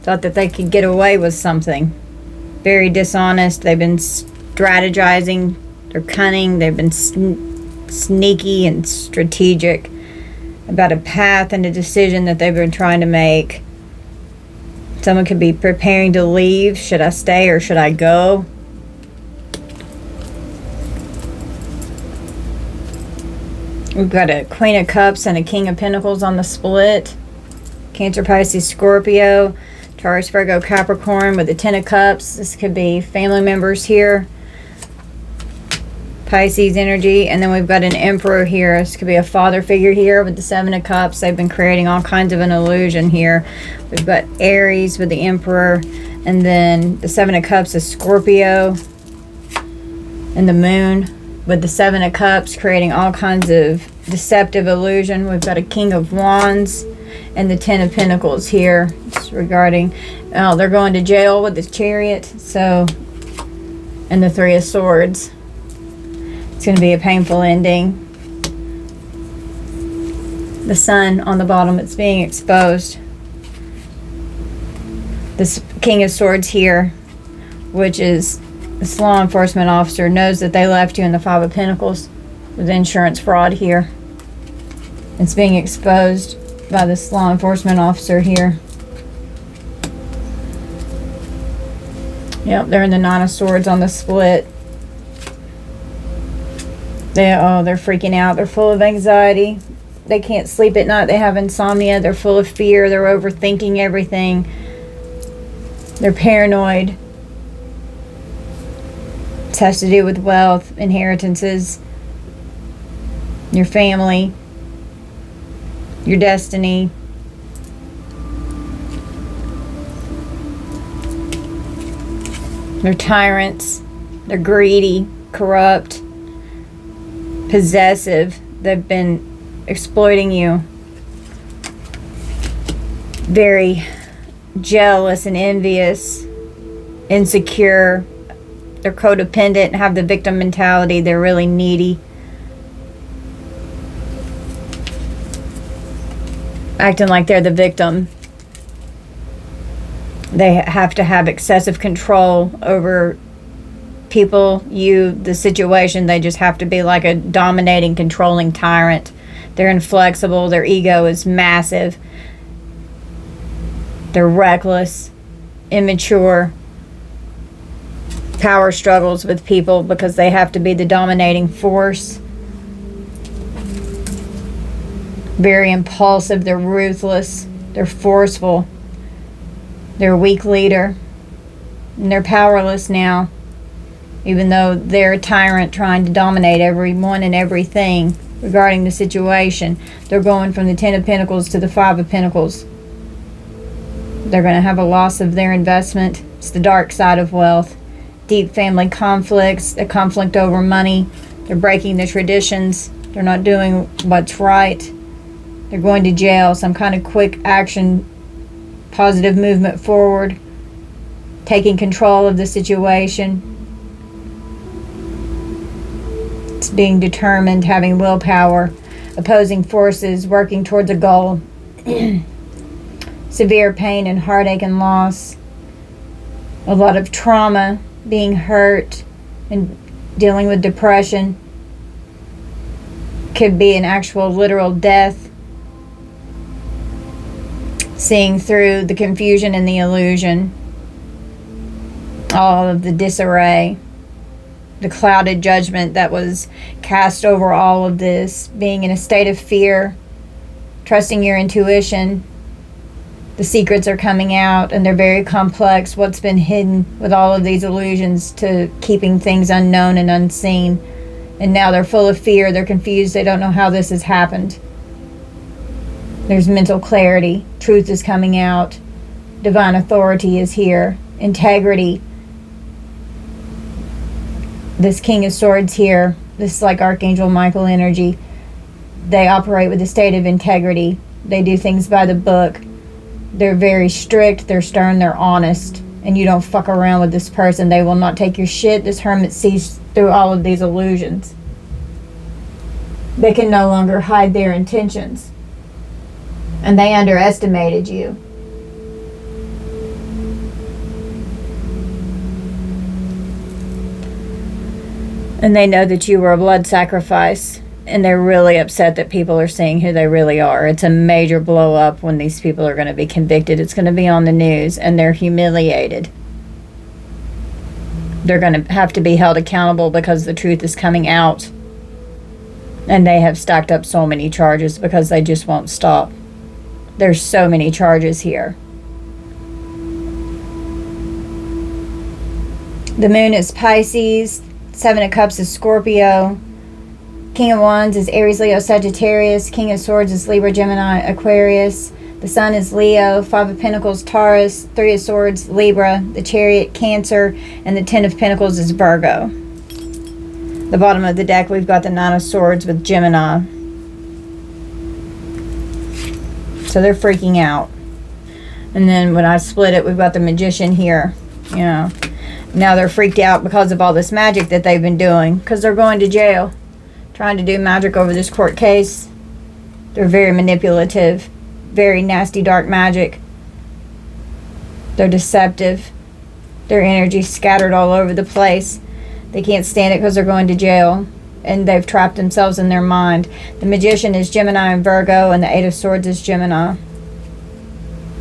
Thought that they could get away with something. Very dishonest. They've been strategizing. They're cunning. They've been sneaky and strategic about a path and a decision that they've been trying to make. Someone could be preparing to leave. Should I stay or should I go? We've got a Queen of Cups and a King of Pentacles on the split. Cancer, Pisces, Scorpio. Taurus, Virgo, Capricorn with the Ten of Cups. This could be family members here. Pisces energy. And then we've got an Emperor here. This could be a father figure here with the Seven of Cups. They've been creating all kinds of an illusion here. We've got Aries with the Emperor. And then the Seven of Cups is Scorpio. And the Moon with the Seven of Cups creating all kinds of deceptive illusion. We've got a King of Wands. And the Ten of Pentacles here. It's regarding, oh, they're going to jail with the Chariot. So, and the Three of Swords. It's going to be a painful ending. The Sun on the bottom, it's being exposed. This King of Swords here, which is this law enforcement officer, knows that they left you in the Five of Pentacles. with insurance fraud here. It's being exposed by this law enforcement officer here. Yep, they're in the Nine of Swords on the split. They're freaking out. They're full of anxiety. They can't sleep at night. They have insomnia. They're full of fear. They're overthinking everything. They're paranoid. It has to do with wealth, inheritances, your family, your destiny. They're tyrants. They're greedy, corrupt, possessive. They've been exploiting you. Very jealous and envious, insecure. They're codependent and have the victim mentality. They're really needy. Acting like they're the victim. They have to have excessive control over people, you, the situation. They just have to be like a dominating, controlling tyrant. They're inflexible. Their ego is massive. They're reckless, immature. Power struggles with people because they have to be the dominating force. Very impulsive. They're ruthless. They're forceful. They're a weak leader. And they're powerless now. Even though they're a tyrant trying to dominate everyone and everything regarding the situation. They're going from the Ten of Pentacles to the Five of Pentacles. They're going to have a loss of their investment. It's the dark side of wealth. Deep family conflicts, a conflict over money. They're breaking the traditions. They're not doing what's right. They're going to jail. Some kind of quick action, positive movement forward. Taking control of the situation. It's being determined, having willpower. Opposing forces, working towards a goal. Severe pain and heartache and loss. A lot of trauma, being hurt and dealing with depression. Could be an actual literal death. Seeing through the confusion and the illusion. All of the disarray. The clouded judgment that was cast over all of this. Being in a state of fear. Trusting your intuition. The secrets are coming out and they're very complex. What's been hidden with all of these illusions to keeping things unknown and unseen. And now they're full of fear. They're confused. They don't know how this has happened. There's mental clarity. Truth is coming out. Divine authority is here. Integrity. This King of Swords here. This is like Archangel Michael energy. They operate with a state of integrity. They do things by the book. They're very strict, they're stern, they're honest. And you don't fuck around with this person. They will not take your shit. This Hermit sees through all of these illusions. They can no longer hide their intentions. And they underestimated you. And they know that you were a blood sacrifice. And they're really upset that people are seeing who they really are. It's a major blow up when these people are going to be convicted. It's going to be on the news and they're humiliated. They're going to have to be held accountable because the truth is coming out. And they have stacked up so many charges because they just won't stop. There's so many charges here. The moon is Pisces. Seven of Cups is Scorpio. King of Wands is Aries, Leo, Sagittarius. King of Swords is Libra, Gemini, Aquarius. The Sun is Leo. Five of Pentacles, Taurus. Three of Swords, Libra. The Chariot, Cancer. And the Ten of Pentacles is Virgo. The bottom of the deck, we've got the Nine of Swords with Gemini. So they're freaking out. And then when I split it, we've got the Magician here. You know, now they're freaked out because of all this magic that they've been doing. Because they're going to jail. Trying to do magic over this court case. They're very manipulative. Very nasty dark magic. They're deceptive. Their energy scattered all over the place. They can't stand it because they're going to jail. and they've trapped themselves in their mind. The Magician is Gemini and Virgo, and the Eight of Swords is Gemini.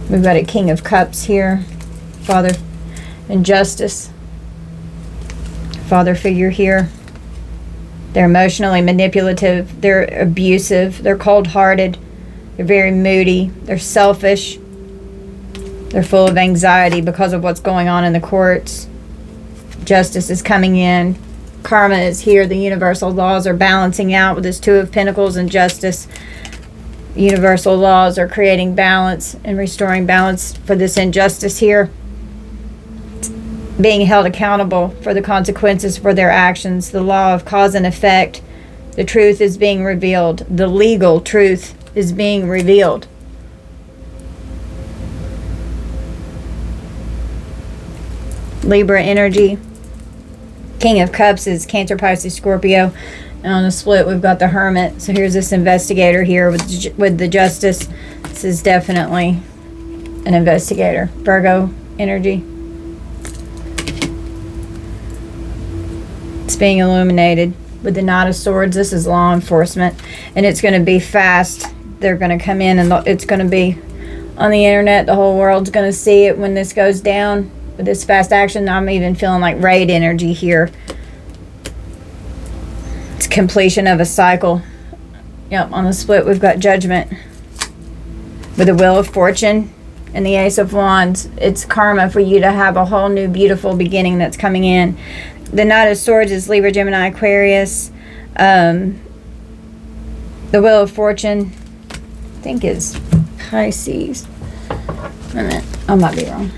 We've got a King of Cups here, Father and Justice. Father figure here. They're emotionally manipulative, they're abusive, they're cold-hearted, they're very moody, they're selfish, they're full of anxiety because of what's going on in the courts. Justice is coming in. Karma is here. The universal laws are balancing out with this Two of Pentacles and Justice. Universal laws are creating balance and restoring balance for this injustice here. Being held accountable for the consequences for their actions. The law of cause and effect. The truth is being revealed. The legal truth is being revealed. Libra energy. King of Cups is Cancer, Pisces, Scorpio. And on the split, we've got the Hermit. So here's this investigator here with the Justice. This is definitely an investigator. Virgo energy. It's being illuminated with the Knight of Swords. This is law enforcement, and it's going to be fast. They're going to come in, and it's going to be on the internet. The whole world's going to see it when this goes down. With this fast action, I'm even feeling like raid energy here. It's completion of a cycle. Yep, on the split, we've got Judgment. With the Wheel of Fortune and the Ace of Wands, it's karma for you to have a whole new beautiful beginning that's coming in. The Knight of Swords is Libra, Gemini, Aquarius. The Wheel of Fortune, I think, is Pisces. Wait a minute, I might be wrong.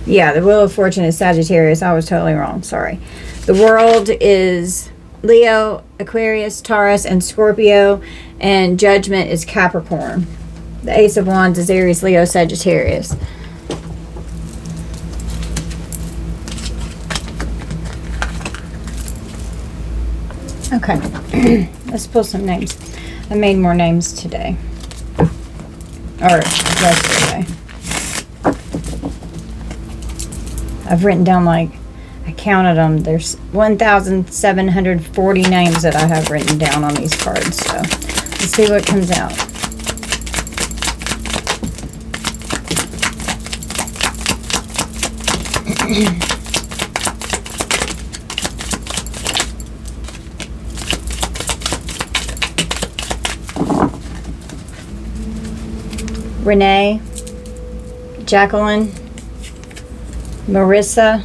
Yeah, the Wheel of Fortune is Sagittarius. I was totally wrong. Sorry. The World is Leo, Aquarius, Taurus, and Scorpio. And Judgment is Capricorn. The Ace of Wands is Aries, Leo, Sagittarius. Okay. Let's pull some names. I made more names today. Or yesterday. I've written down, like, I counted them. There's 1,740 names that I have written down on these cards. So let's see what comes out. Renee, Jacqueline, Marissa,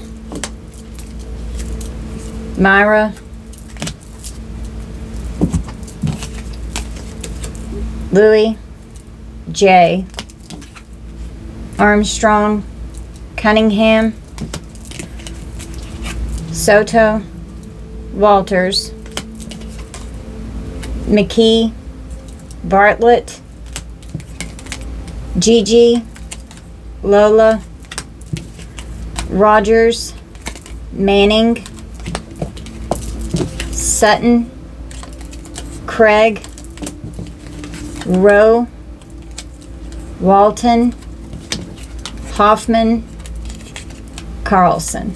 Myra, Louie, Jay, Armstrong, Cunningham, Soto, Walters, McKee, Bartlett, Gigi, Lola, Rogers, Manning, Sutton, Craig, Rowe, Walton, Hoffman, Carlson.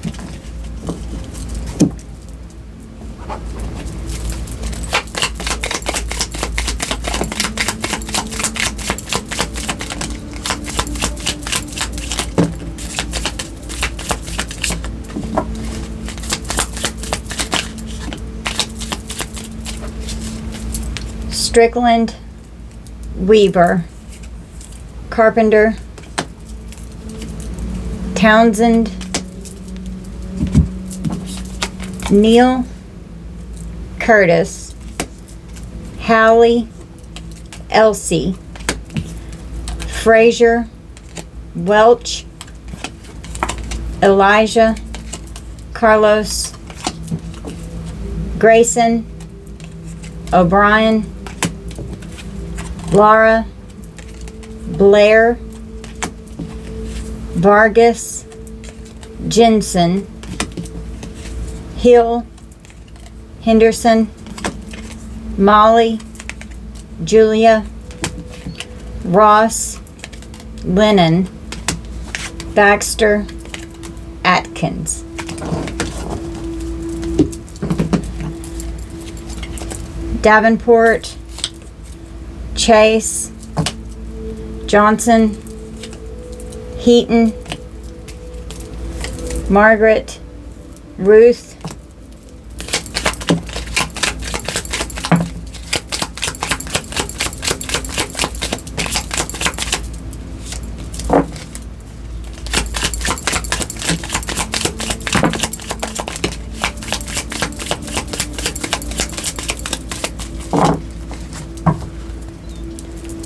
Strickland, Weaver, Carpenter, Townsend, Neal, Curtis, Hallie, Elsie, Frazier, Welch, Elijah, Carlos, Grayson, O'Brien, Laura, Blair, Vargas, Jensen, Hill, Henderson, Molly, Julia, Ross, Lennon, Baxter, Atkins. Davenport, Chase, Johnson, Heaton, Margaret, Ruth,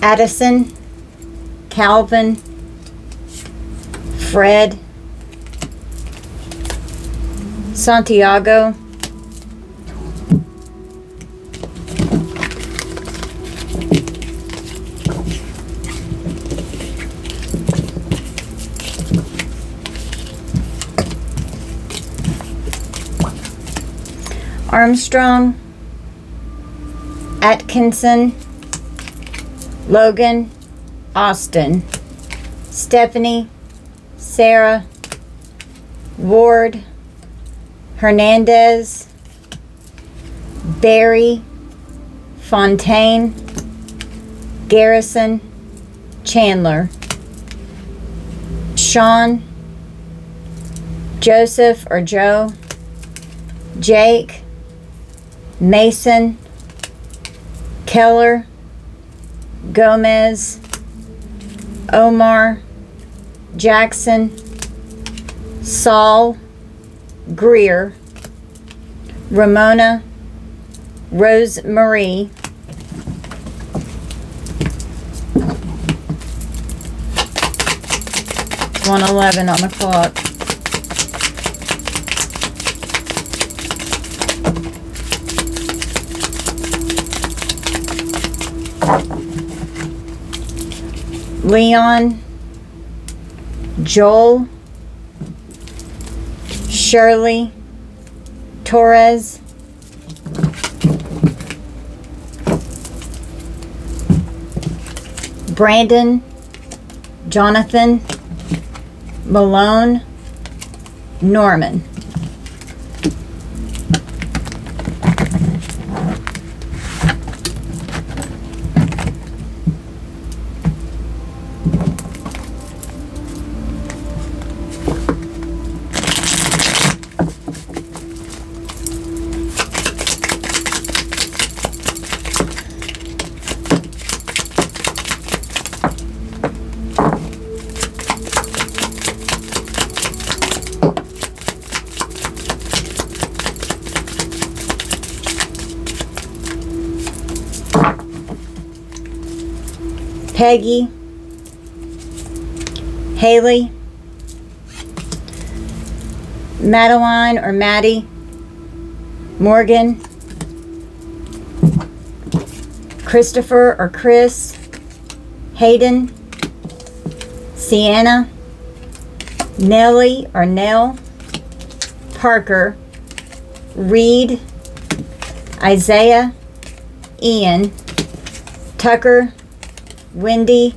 Addison, Calvin, Fred, Santiago, Armstrong, Atkinson, Logan, Austin, Stephanie, Sarah, Ward, Hernandez, Barry, Fontaine, Garrison, Chandler, Sean, Joseph or Joe, Jake, Mason, Keller, Gomez, Omar, Jackson, Saul, Greer, Ramona, Rosemarie, it's 1:11 on the clock. Leon, Joel, Shirley, Torres, Brandon, Jonathan, Malone, Norman. Peggy, Haley, Madeline or Maddie, Morgan, Christopher or Chris, Hayden, Sienna, Nellie or Nell, Parker, Reed, Isaiah, Ian, Tucker, Wendy,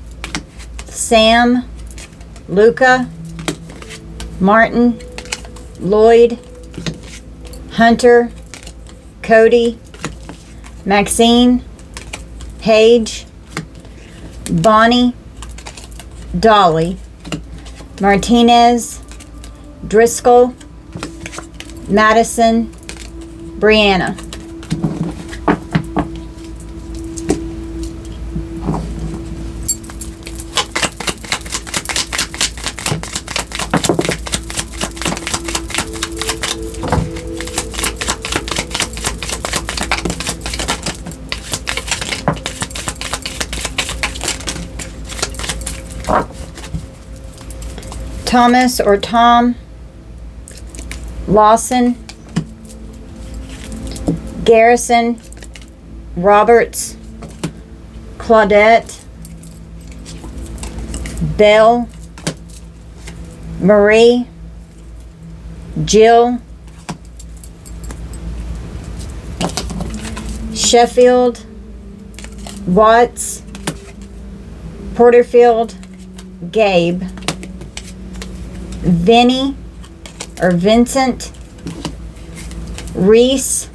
Sam, Luca, Martin, Lloyd, Hunter, Cody, Maxine, Paige, Bonnie, Dolly, Martinez, Driscoll, Madison, Brianna. Thomas or Tom, Lawson, Garrison, Roberts, Claudette, Bell, Marie, Jill, Sheffield, Watts, Porterfield, Gabe, Vinny or Vincent, Reese,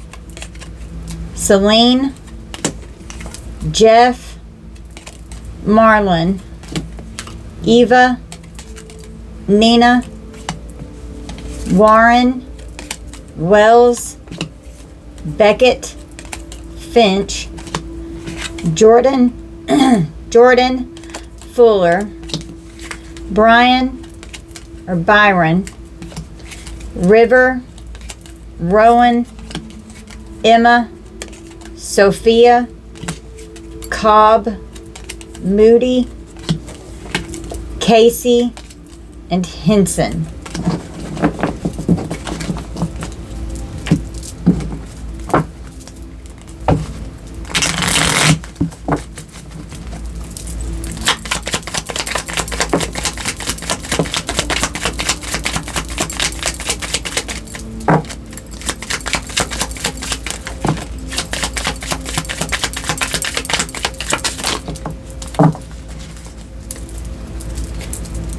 Celine, Jeff, Marlon, Eva, Nina, Warren, Wells, Beckett, Finch, Jordan, Jordan, Fuller, Brian or Byron, River, Rowan, Emma, Sophia, Cobb, Moody, Casey, and Henson.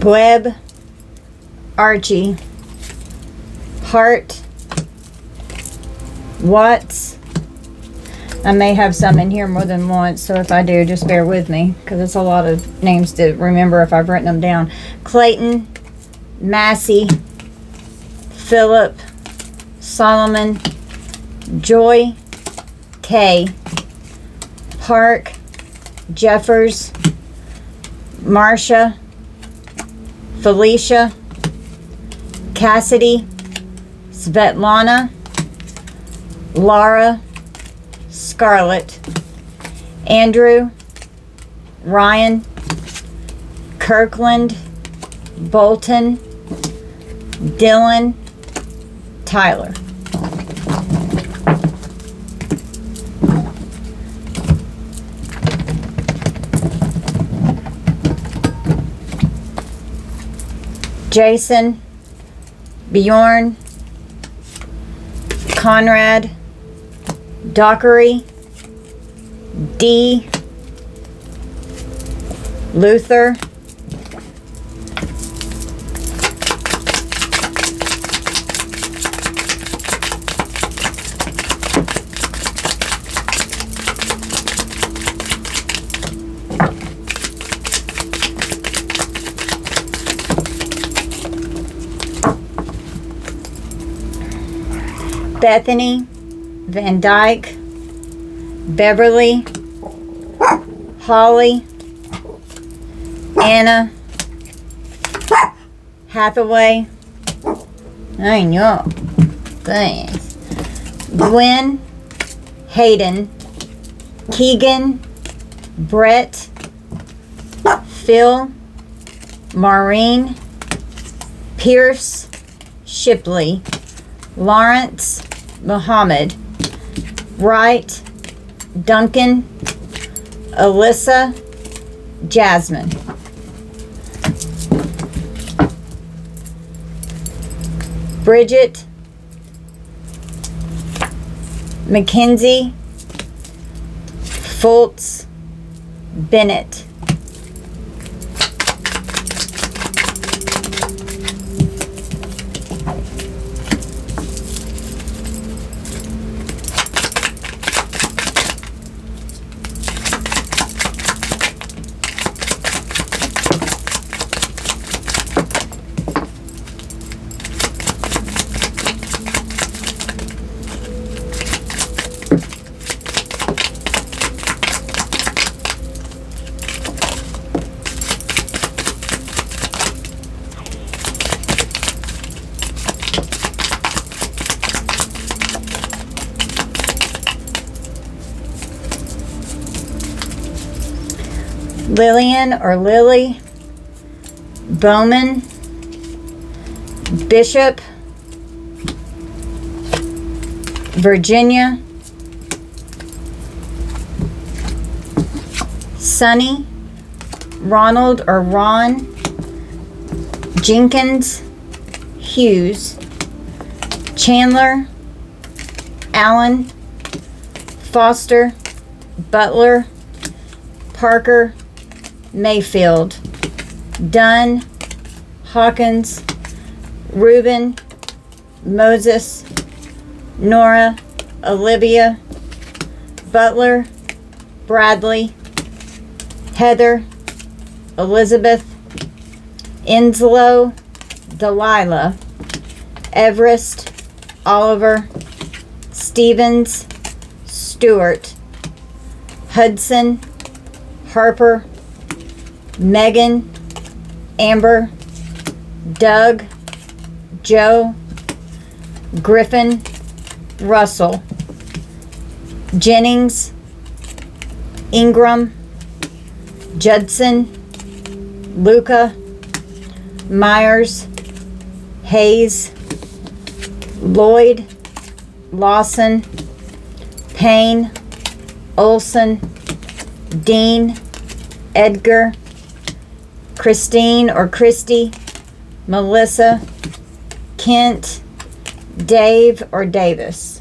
Webb, Archie, Hart, Watts. I may have some in here more than once, so if I do, just bear with me, because it's a lot of names to remember if I've written them down. Clayton, Massey, Philip, Solomon, Joy, Kay, Park, Jeffers, Marcia, Felicia, Cassidy, Svetlana, Laura, Scarlett, Andrew, Ryan, Kirkland, Bolton, Dylan, Tyler. Jason, Bjorn, Conrad, Dockery, D, Luther, Bethany, Van Dyke, Beverly, Holly, Anna, Hathaway, I know, thanks, Gwen, Hayden, Keegan, Brett, Phil, Maureen, Pierce, Shipley, Lawrence, Muhammad, Wright, Duncan, Alyssa, Jasmine. Bridget, Mackenzie, Fultz, Bennett. Lillian or Lily, Bowman, Bishop, Virginia, Sonny, Ronald or Ron, Jenkins, Hughes, Chandler, Allen, Foster, Butler, Parker, Mayfield, Dunn, Hawkins, Reuben, Moses, Nora, Olivia, Butler, Bradley, Heather, Elizabeth, Enslow, Delilah, Everest, Oliver, Stevens, Stewart, Hudson, Harper, Megan, Amber, Doug, Joe, Griffin, Russell, Jennings, Ingram, Judson, Luca, Myers, Hayes, Lloyd, Lawson, Payne, Olson, Dean, Edgar, Christine or Christy, Melissa, Kent, Dave or Davis.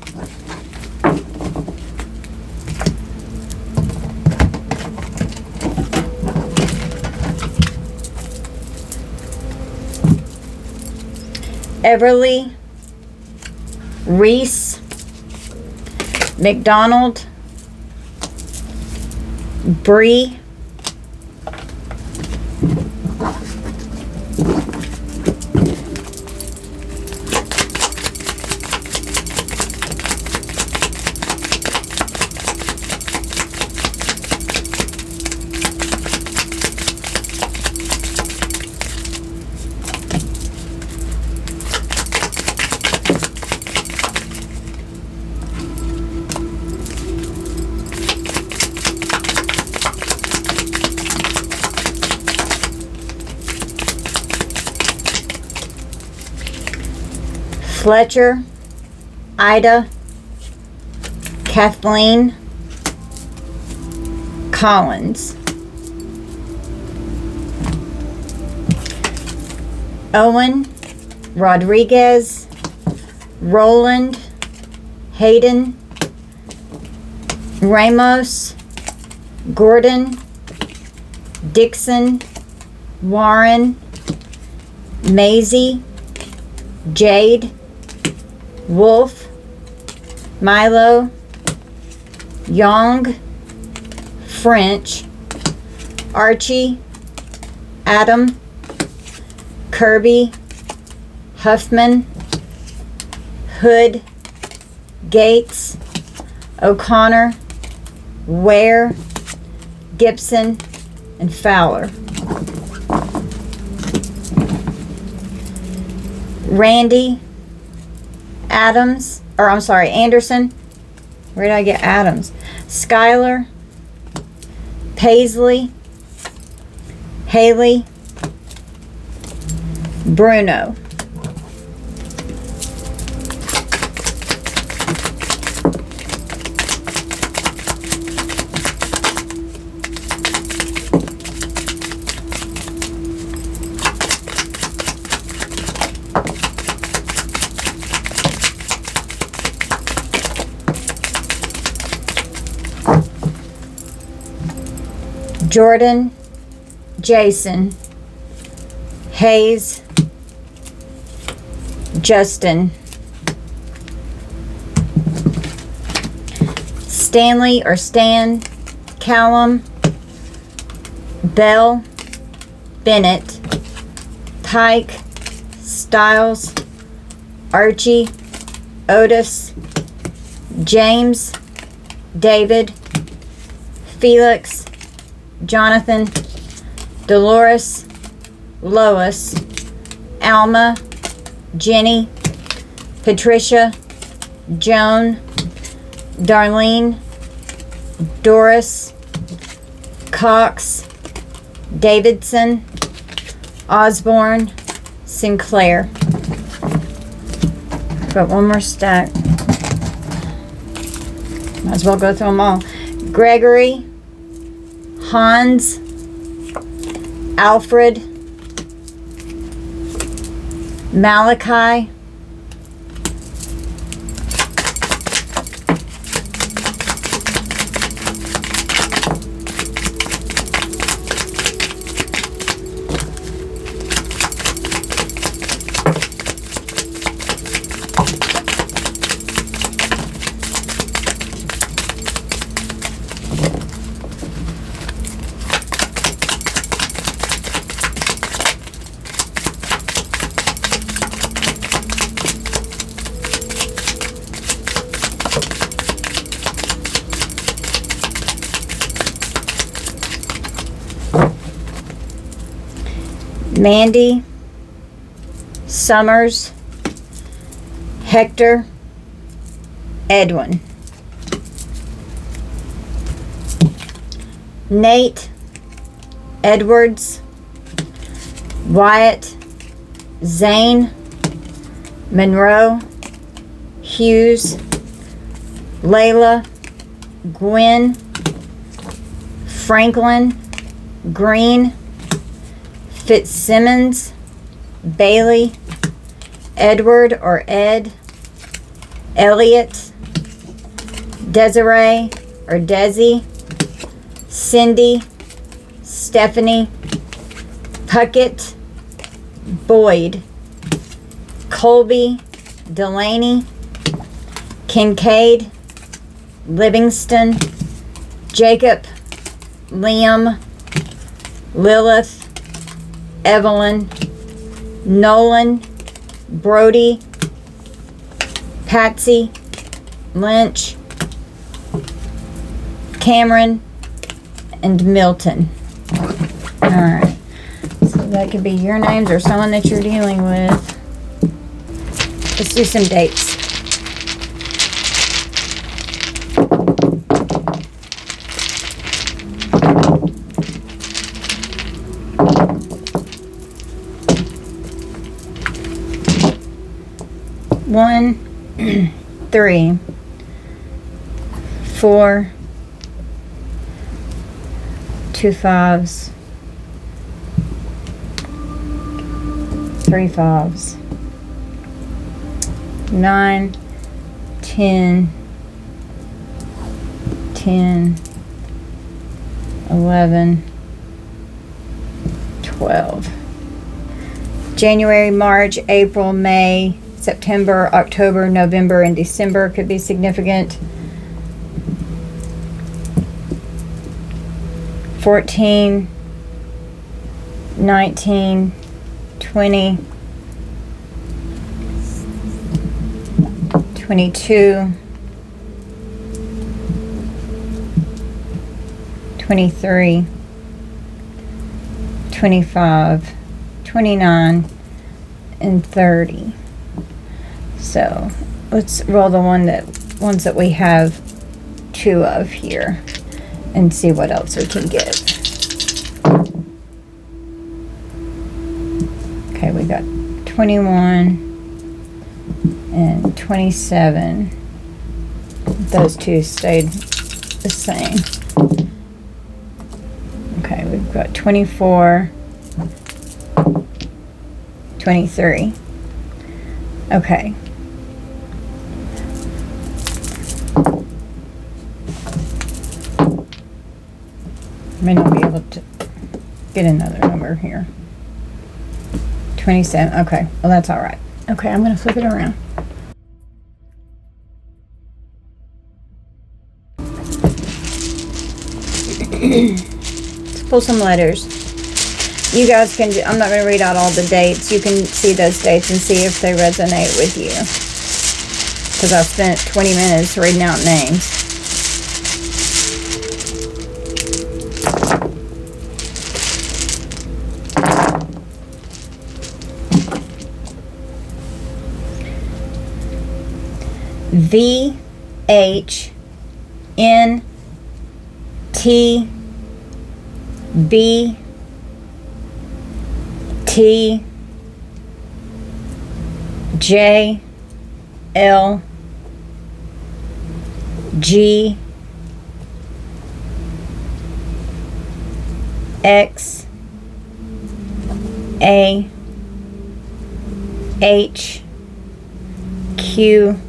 Everly, Reese, McDonald, Bree, Fletcher, Ida, Kathleen, Collins, Owen, Rodriguez, Roland, Hayden, Ramos, Gordon, Dixon, Warren, Maisie, Jade, Wolf, Milo, Young, French, Archie, Adam, Kirby, Huffman, Hood, Gates, O'Connor, Ware, Gibson, and Fowler. Randy, Anderson. Where did I get Adams? Skylar, Paisley, Haley, Bruno. Jordan, Jason, Hayes, Justin, Stanley or Stan, Callum, Bell, Bennett, Pike, Stiles, Archie, Otis, James, David, Felix, Jonathan, Dolores, Lois, Alma, Jenny, Patricia, Joan, Darlene, Doris, Cox, Davidson, Osborne, Sinclair. Got one more stack. Might as well go through them all. Gregory, Hans, Alfred, Malachi, Mandy, Summers, Hector, Edwin. Nate, Edwards, Wyatt, Zane, Monroe, Hughes, Layla, Gwen, Franklin, Green, Fitzsimmons, Bailey, Edward or Ed, Elliot, Desiree or Desi, Cindy, Stephanie, Puckett, Boyd, Colby, Delaney, Kincaid, Livingston, Jacob, Liam, Lilith, Evelyn, Nolan, Brody, Patsy, Lynch, Cameron, and Milton. Alright, so that could be your names or someone that you're dealing with. Let's do some dates. One, 3, 4, 2 5s, 3 5s, 9, 10, 10, 11, 12. January, March, April, May, September, October, November, and December could be significant. 14, 19, 20, 22, 23, 25, 29, and 30. So let's roll the ones that we have 2 of here and see what else we can get. Okay, we got 21 and 27. Those 2 stayed the same. Okay, we've got 24, 23. Okay. May not be able to get another number here. 27. Okay. Well, that's all right. Okay, I'm going to flip it around. Let's pull some letters. You guys can, I'm not going to read out all the dates. You can see those dates and see if they resonate with you. Because I've spent 20 minutes reading out names. V H N T B T J L G X A H Q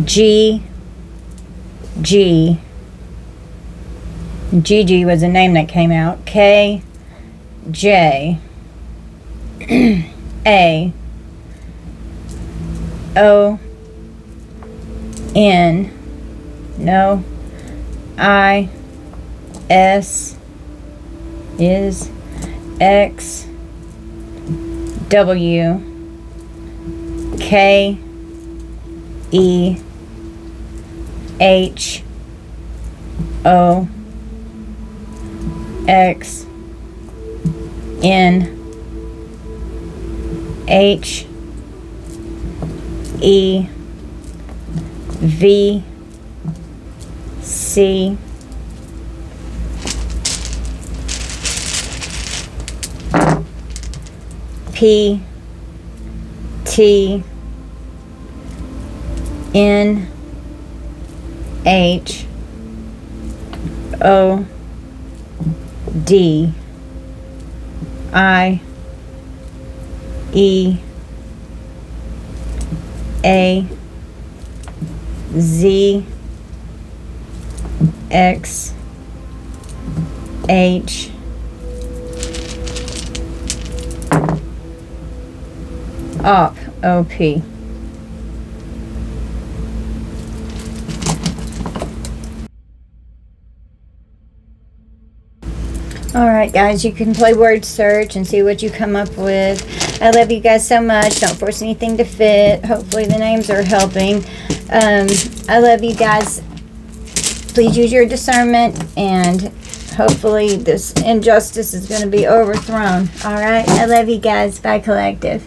G G Gigi was a name that came out. K J A O N no I S is X W K E H O X N H E V C P T N H O D I E A Z X H OP OP. Alright guys, you can play word search and see what you come up with. I love you guys so much. Don't force anything to fit. Hopefully the names are helping. I love you guys. Please use your discernment, and hopefully this injustice is going to be overthrown. Alright, I love you guys. Bye, collective.